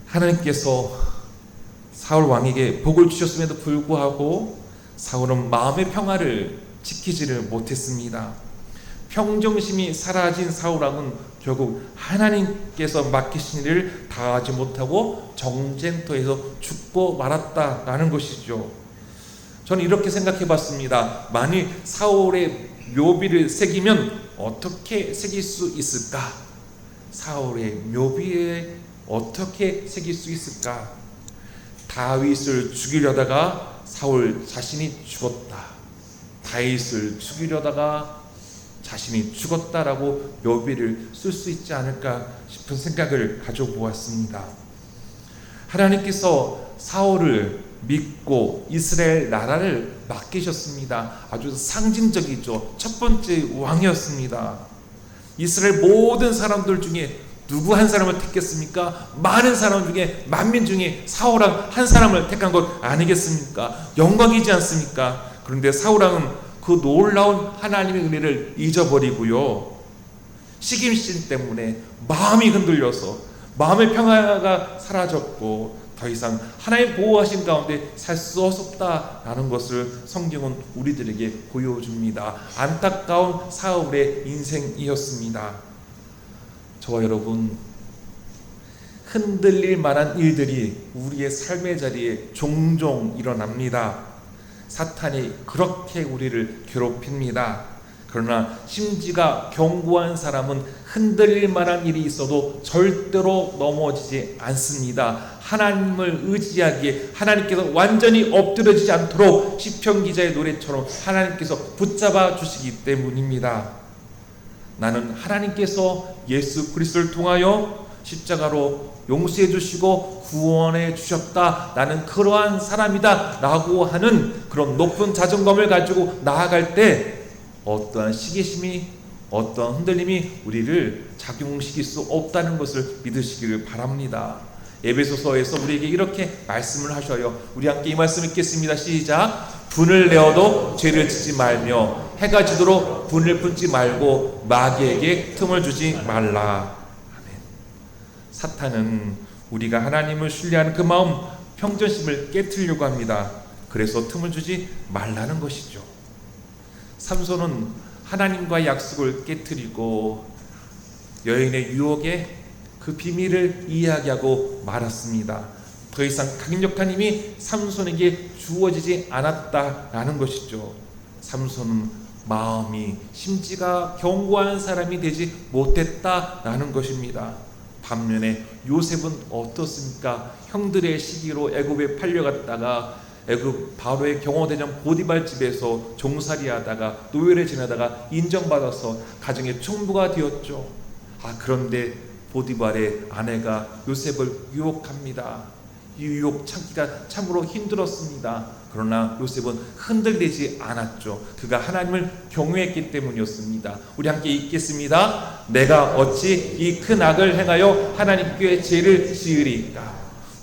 A: 하나님께서 사울 왕에게 복을 주셨음에도 불구하고 사울은 마음의 평화를 지키지를 못했습니다. 평정심이 사라진 사울 왕은 결국 하나님께서 맡기신 일을 다하지 못하고 정쟁터에서 죽고 말았다라는 것이죠. 저는 이렇게 생각해 봤습니다. 만일 사울의 묘비를 새기면 어떻게 새길 수 있을까? 사울의 묘비에 어떻게 새길 수 있을까? 다윗을 죽이려다가 사울 자신이 죽었다. 다윗을 죽이려다가 자신이 죽었다라고 묘비를 쓸 수 있지 않을까 싶은 생각을 가져보았습니다. 하나님께서 사울을 믿고 이스라엘 나라를 맡기셨습니다. 아주 상징적이죠. 첫 번째 왕이었습니다. 이스라엘 모든 사람들 중에 누구 한 사람을 택했습니까? 많은 사람 중에, 만민 중에 사울왕 한 사람을 택한 것 아니겠습니까? 영광이지 않습니까? 그런데 사울왕은 그 놀라운 하나님의 은혜를 잊어버리고요, 시김신 때문에 마음이 흔들려서 마음의 평화가 사라졌고 더 이상 하나님 보호하신 가운데 살 수 없었다라는 것을 성경은 우리들에게 보여줍니다. 안타까운 사울의 인생이었습니다. 저와 여러분, 흔들릴 만한 일들이 우리의 삶의 자리에 종종 일어납니다. 사탄이 그렇게 우리를 괴롭힙니다. 그러나 심지가 견고한 사람은 흔들릴 만한 일이 있어도 절대로 넘어지지 않습니다. 하나님을 의지하기에 하나님께서 완전히 엎드려지지 않도록 시편 기자의 노래처럼 하나님께서 붙잡아 주시기 때문입니다. 나는 하나님께서 예수 그리스도를 통하여 십자가로 용서해 주시고 구원해 주셨다, 나는 그러한 사람이다 라고 하는 그런 높은 자존감을 가지고 나아갈 때 어떠한 시기심이, 어떠한 흔들림이 우리를 작용시킬 수 없다는 것을 믿으시기를 바랍니다. 에베소서에서 우리에게 이렇게 말씀을 하셔요. 우리 함께 이 말씀 읽겠습니다. 시작. 분을 내어도 죄를 짓지 말며 해가 지도록 분을 품지 말고 마귀에게 틈을 주지 말라. 아멘. 사탄은 우리가 하나님을 신뢰하는 그 마음, 평정심을 깨트리려고 합니다. 그래서 틈을 주지 말라는 것이죠. 삼손은 하나님과의 약속을 깨트리고 여인의 유혹에 그 비밀을 이야기하고 말았습니다. 더 이상 강력한 힘이 삼손에게 주어지지 않았다라는 것이죠. 삼손은 마음이, 심지가 견고한 사람이 되지 못했다라는 것입니다. 반면에 요셉은 어떻습니까? 형들의 시기로 애굽에 팔려갔다가 애굽 바로의 경호대장 보디발 집에서 종살이하다가 노예를 지내다가 인정받아서 가정의 총부가 되었죠. 그런데 보디발의 아내가 요셉을 유혹합니다. 이 유혹 참기가 참으로 힘들었습니다. 그러나 요셉은 흔들리지 않았죠. 그가 하나님을 경외했기 때문이었습니다. 우리 함께 읽겠습니다. 내가 어찌 이 큰 악을 행하여 하나님께 죄를 지으리까?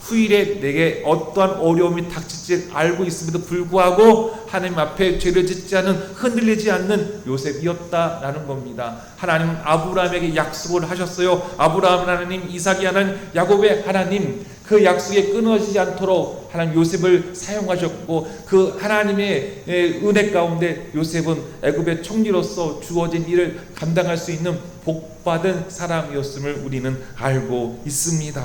A: 후일에 내게 어떠한 어려움이 닥칠지 알고 있음에도 불구하고 하나님 앞에 죄를 짓지 않은, 흔들리지 않는 요셉이었다라는 겁니다. 하나님은 아브라함에게 약속을 하셨어요. 아브라함 하나님, 이삭의 하나님, 야곱의 하나님, 그 약속에 끊어지지 않도록 하나님 요셉을 사용하셨고, 그 하나님의 은혜 가운데 요셉은 애굽의 총리로서 주어진 일을 감당할 수 있는 복받은 사람이었음을 우리는 알고 있습니다.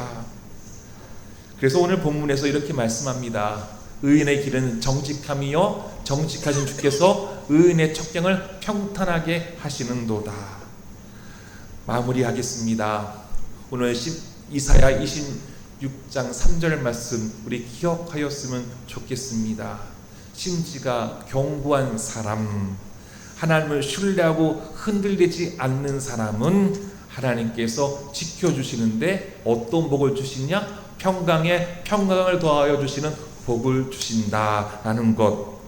A: 그래서 오늘 본문에서 이렇게 말씀합니다. 의인의 길은 정직함이요 정직하신 주께서 의인의 척경을 평탄하게 하시는도다. 마무리하겠습니다. 오늘 이사야 26장 3절 말씀 우리 기억하였으면 좋겠습니다. 심지가 견고한 사람, 하나님을 신뢰하고 흔들리지 않는 사람은 하나님께서 지켜주시는데 어떤 복을 주시냐? 평강에 평강을 더하여 주시는 복을 주신다라는 것.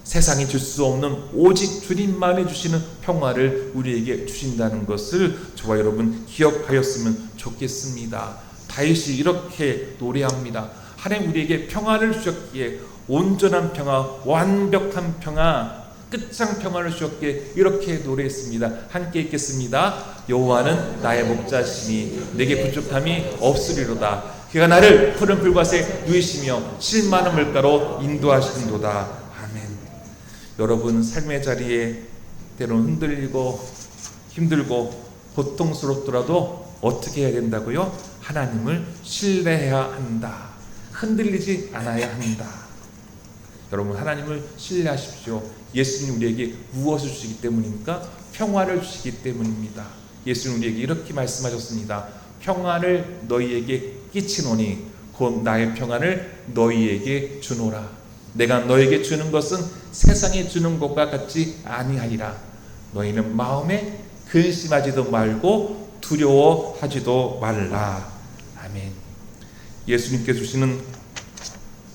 A: 세상이 줄 수 없는 오직 주님만이 주시는 평화를 우리에게 주신다는 것을 저와 여러분 기억하였으면 좋겠습니다. 다윗이 이렇게 노래합니다. 하나님 우리에게 평화를 주셨기에 온전한 평화, 완벽한 평화, 끝장 평화를 주셨기에 이렇게 노래했습니다. 함께 읽겠습니다. 여호와는 나의 목자시니 내게 부족함이 없으리로다. 그가 나를 푸른 풀밭에 누이시며 실만한 물가로 인도하시는도다. 아멘. 여러분 삶의 자리에 때로는 흔들리고 힘들고 고통스럽더라도 어떻게 해야 된다고요? 하나님을 신뢰해야 한다. 흔들리지 않아야 한다. 여러분 하나님을 신뢰하십시오. 예수님 우리에게 무엇을 주시기 때문입니까? 평화를 주시기 때문입니다. 예수님 우리에게 이렇게 말씀하셨습니다. 평안을 너희에게 끼치노니 곧 나의 평안을 너희에게 주노라. 내가 너희에게 주는 것은 세상에 주는 것과 같지 아니하리라. 너희는 마음에 근심하지도 말고 두려워하지도 말라. 아멘. 예수님께 주시는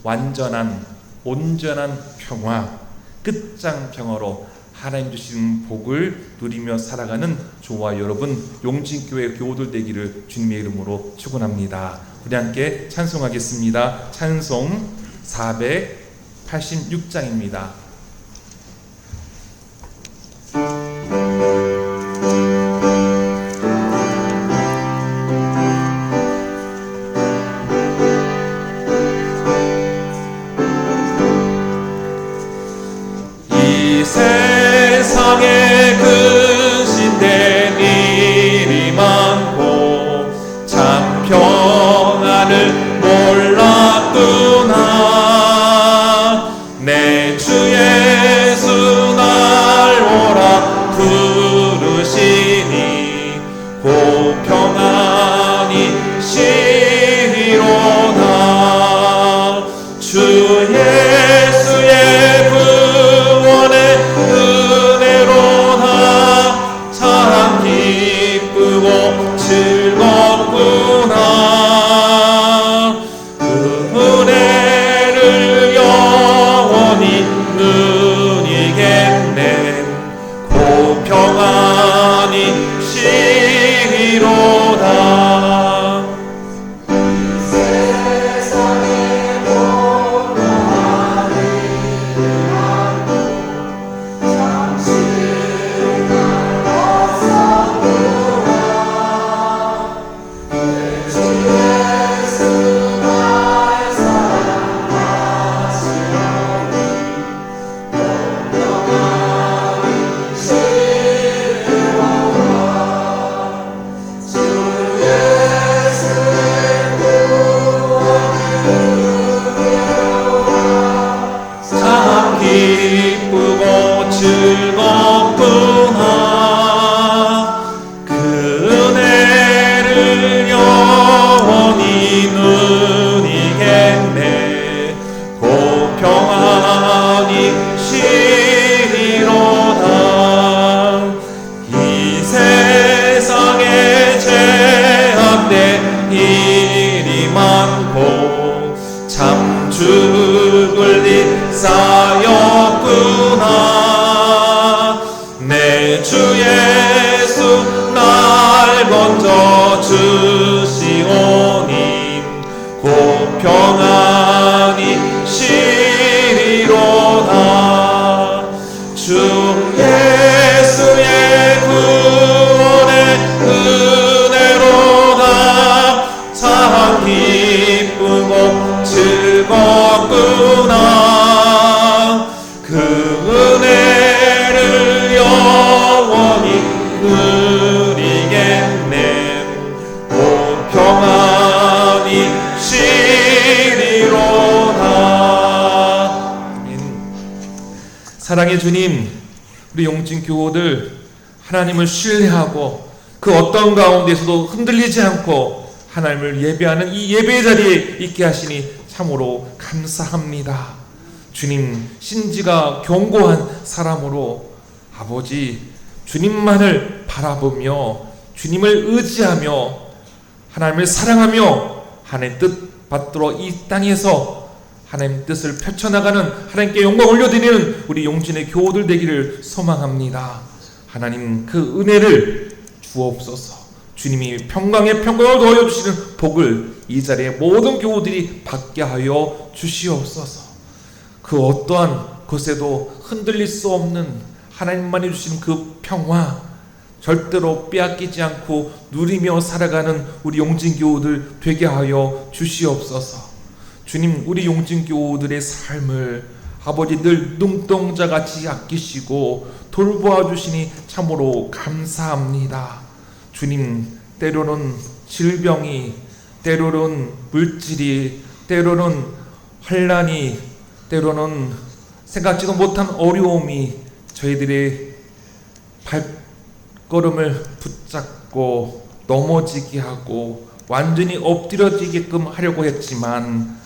A: 완전한 온전한 평화, 끝장 평화로 하나님 주신 복을 누리며 살아가는 저와 여러분 용진교회 교우들 되기를 주님의 이름으로 축원합니다. 우리 함께 찬송하겠습니다. 찬송 486장입니다.
B: 세상에 근심된 일이 많고 참 평안을 몰랐구나. 내 주 예수 날 오라 부르시니 곧 평안이 시리로다. 주 예수의 구원의 은혜로다. 참 기쁘고 즐겁구나. 그 은혜를 영원히 누리겠네. 곧 평안이 시리로다. 기쁘고 즐겁구나. 그 은혜를 영원히 누리겠네. 곧 평안이 시리로다. 이 세상에 제한된 일이 많고 참 죽을 일 쌓였구나. 내 주 예수 날 건져 주시오니 곧 평안이 시리로다. 주 예수의 구원의 은혜로다. 참
A: 사랑의 주님, 우리 용진 교우들 하나님을 신뢰하고 그 어떤 가운데서도 흔들리지 않고 하나님을 예배하는 이 예배의 자리에 있게 하시니 참으로 감사합니다. 주님, 신지가 견고한 사람으로 아버지 주님만을 바라보며 주님을 의지하며 하나님을 사랑하며 하나님의 뜻 받들어 이 땅에서 하나님의 뜻을 펼쳐나가는, 하나님께 영광 올려드리는 우리 용진의 교우들 되기를 소망합니다. 하나님, 그 은혜를 주옵소서. 주님이 평강에 평강을 더하여 주시는 복을 이 자리에 모든 교우들이 받게 하여 주시옵소서. 그 어떠한 것에도 흔들릴 수 없는 하나님만이 주시는 그 평화, 절대로 빼앗기지 않고 누리며 살아가는 우리 용진 교우들 되게 하여 주시옵소서. 주님, 우리 용진 교우들의 삶을 아버지 늘 눈동자같이 아끼시고 돌보아 주시니 참으로 감사합니다. 주님, 때로는 질병이, 때로는 물질이, 때로는 환난이, 때로는 생각지도 못한 어려움이 저희들의 발걸음을 붙잡고 넘어지게 하고 완전히 엎드려지게끔 하려고 했지만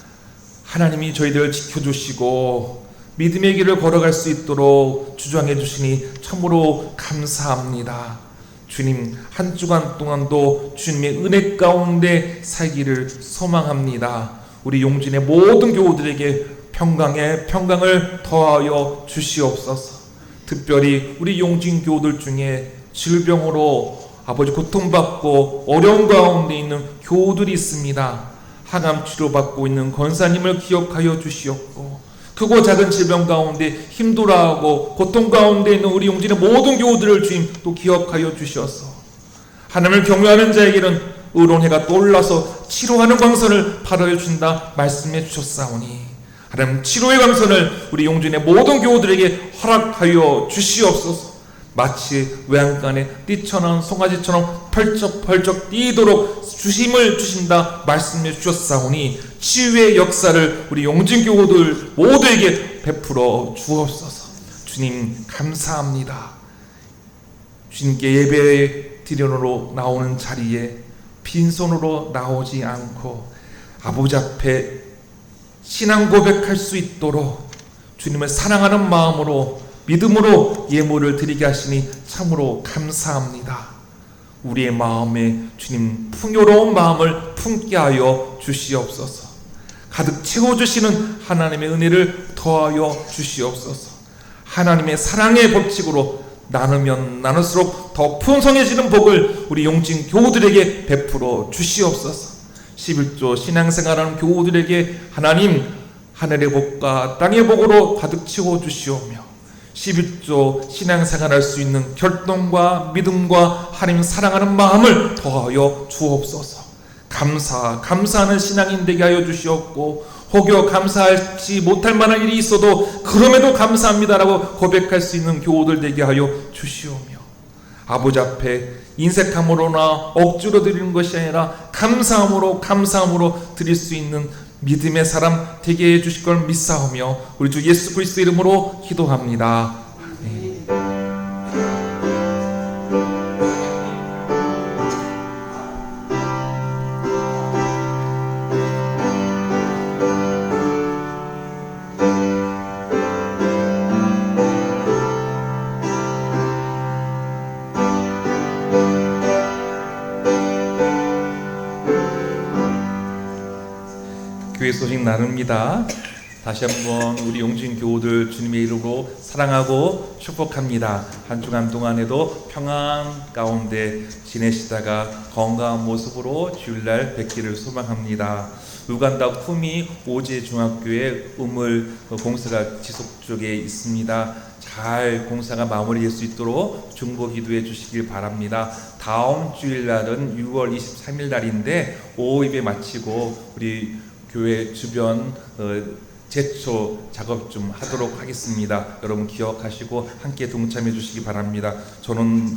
A: 하나님이 저희들을 지켜주시고 믿음의 길을 걸어갈 수 있도록 주장해 주시니 참으로 감사합니다. 주님, 한 주간 동안도 주님의 은혜 가운데 살기를 소망합니다. 우리 용진의 모든 교우들에게 평강에 평강을 더하여 주시옵소서. 특별히 우리 용진 교우들 중에 질병으로 아버지 고통받고 어려운 가운데 있는 교우들이 있습니다. 항암 치료받고 있는 권사님을 기억하여 주시옵고, 크고 작은 질병 가운데 힘들어하고 고통 가운데 있는 우리 용진의 모든 교우들을 주님 또 기억하여 주셔서 하나님을 경외하는 자에게는 의로운 해가 떠올라서 치료하는 광선을 발하여 준다 말씀해 주셨사오니 하나님, 치료의 광선을 우리 용진의 모든 교우들에게 허락하여 주시옵소서. 마치 외양간에 뛰쳐나온 송아지처럼 펄쩍펄쩍 뛰도록 주심을 주신다 말씀해 주셨사오니 치유의 역사를 우리 용진 교우들 모두에게 베풀어 주옵소서. 주님, 감사합니다. 주님께 예배 드리러 나오는 자리에 빈손으로 나오지 않고 아버지 앞에 신앙 고백할 수 있도록 주님을 사랑하는 마음으로 믿음으로 예물을 드리게 하시니 참으로 감사합니다. 우리의 마음에 주님 풍요로운 마음을 품게 하여 주시옵소서. 가득 채워주시는 하나님의 은혜를 더하여 주시옵소서. 하나님의 사랑의 법칙으로 나누면 나눌수록 더 풍성해지는 복을 우리 용진 교우들에게 베풀어 주시옵소서. 11조 신앙생활하는 교우들에게 하나님 하늘의 복과 땅의 복으로 가득 채워 주시오며 11조 신앙생활할 수 있는 결동과 믿음과 하나님 사랑하는 마음을 더하여 주옵소서. 감사하는 신앙인 되게 하여 주시옵고, 혹여 감사하지 못할 만한 일이 있어도 그럼에도 감사합니다라고 고백할 수 있는 교우들 되게 하여 주시오며, 아버지 앞에 인색함으로나 억지로 드리는 것이 아니라 감사함으로 드릴 수 있는 믿음의 사람 되게 해주실 걸 믿사오며 우리 주 예수 그리스도 이름으로 기도합니다. 아멘. 교회 소식 나눕니다. 다시 한번 우리 용진 교우들 주님의 이름으로 사랑하고 축복합니다. 한 주간 동안에도 평안 가운데 지내시다가 건강한 모습으로 주일날 뵙기를 소망합니다. 우간다 쿠미 오제 중학교에 우물 공사가 지속 중에 있습니다. 잘 공사가 마무리될 수 있도록 중보 기도해 주시길 바랍니다. 다음 주일날은 6월 23일 날인데 오후 예배 마치고 우리 교회 주변 제초 작업 좀 하도록 하겠습니다. 여러분 기억하시고 함께 동참해 주시기 바랍니다. 저는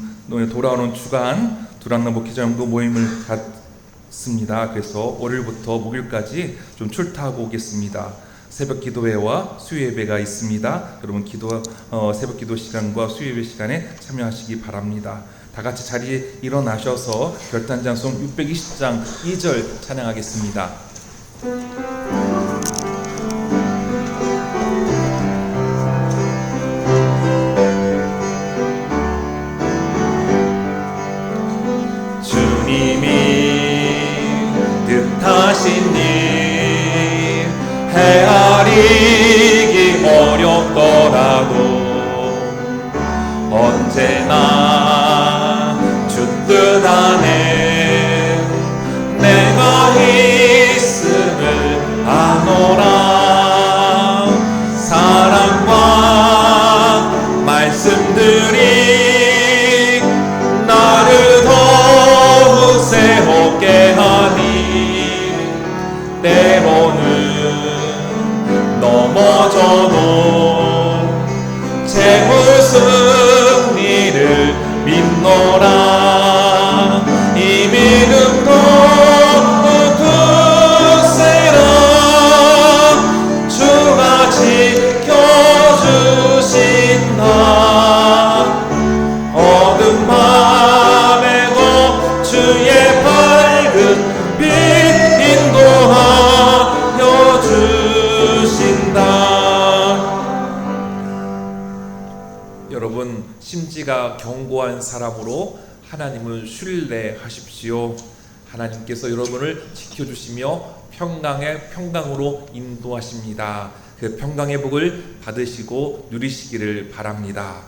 A: 돌아오는 주간 두랑남 목회자연구 모임을 갖습니다. 그래서 월요일부터 목요일까지 좀 출타하고 오겠습니다. 새벽 기도회와 수요 예배가 있습니다. 여러분 새벽 기도 시간과 수요 예배 시간에 참여하시기 바랍니다. 다 같이 자리에 일어나셔서 결단장송 620장 2절 찬양하겠습니다. 주님이 뜻하신 일 헤아리기 어렵더라도 언제나 주 뜻 안에 내가 있음을 아노라. 사랑과 말씀들이 나를 더욱 새롭게 하니 때로는 넘어져도 최후 승리를 믿노라. 이 믿음도 굳세라. 주가 지켜주신다. 어두운 밤에도 주의 밝은 빛 인도하여 주신다. 여러분, 심지가 견고한 사람으로 하나님을 신뢰하십시오. 하나님께서 여러분을 지켜주시며 평강의 평강으로 인도하십니다. 그 평강의 복을 받으시고 누리시기를 바랍니다.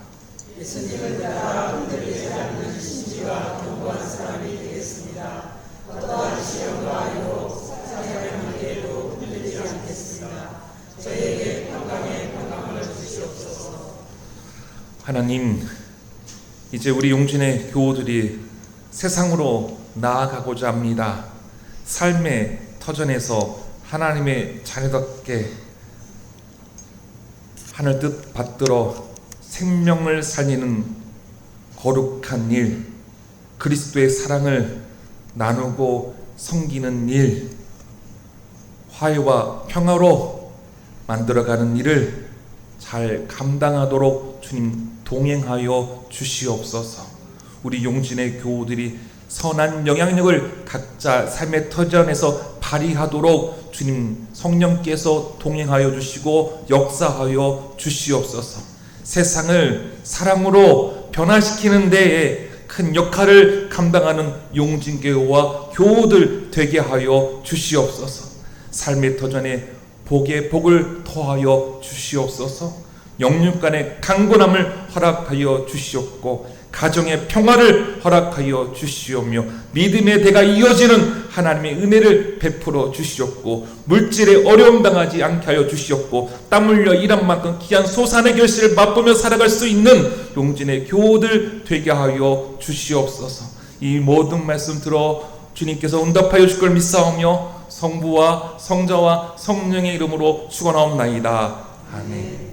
B: 예수님을 따라 흔들리지 않는 심지와 견고한 사람이 되겠습니다. 어떠한 시련과 유혹, 사자의 관계에도 흔들리지 않겠습니다. 저에게 평강의 평강을 주시옵소서.
A: 하나님, 이제 우리 용진의 교우들이 세상으로 나아가고자 합니다. 삶의 터전에서 하나님의 자녀답게 하늘 뜻 받들어 생명을 살리는 거룩한 일, 그리스도의 사랑을 나누고 섬기는 일, 화해와 평화로 만들어가는 일을 잘 감당하도록 주님 동행하여 주시옵소서. 우리 용진의 교우들이 선한 영향력을 각자 삶의 터전에서 발휘하도록 주님 성령께서 동행하여 주시고 역사하여 주시옵소서. 세상을 사랑으로 변화시키는 데에 큰 역할을 감당하는 용진교회와 교우들 되게 하여 주시옵소서. 삶의 터전에 복의 복을 더하여 주시옵소서. 영육 간의 강건함을 허락하여 주시옵고 가정의 평화를 허락하여 주시오며 믿음의 대가 이어지는 하나님의 은혜를 베풀어 주시옵고 물질에 어려움 당하지 않게 하여 주시옵고 땀 흘려 일한 만큼 귀한 소산의 결실을 맛보며 살아갈 수 있는 용진의 교우들 되게 하여 주시옵소서. 이 모든 말씀 들어 주님께서 응답하여 줄 걸 믿사오며 성부와 성자와 성령의 이름으로 축원하옵나이다. 아멘.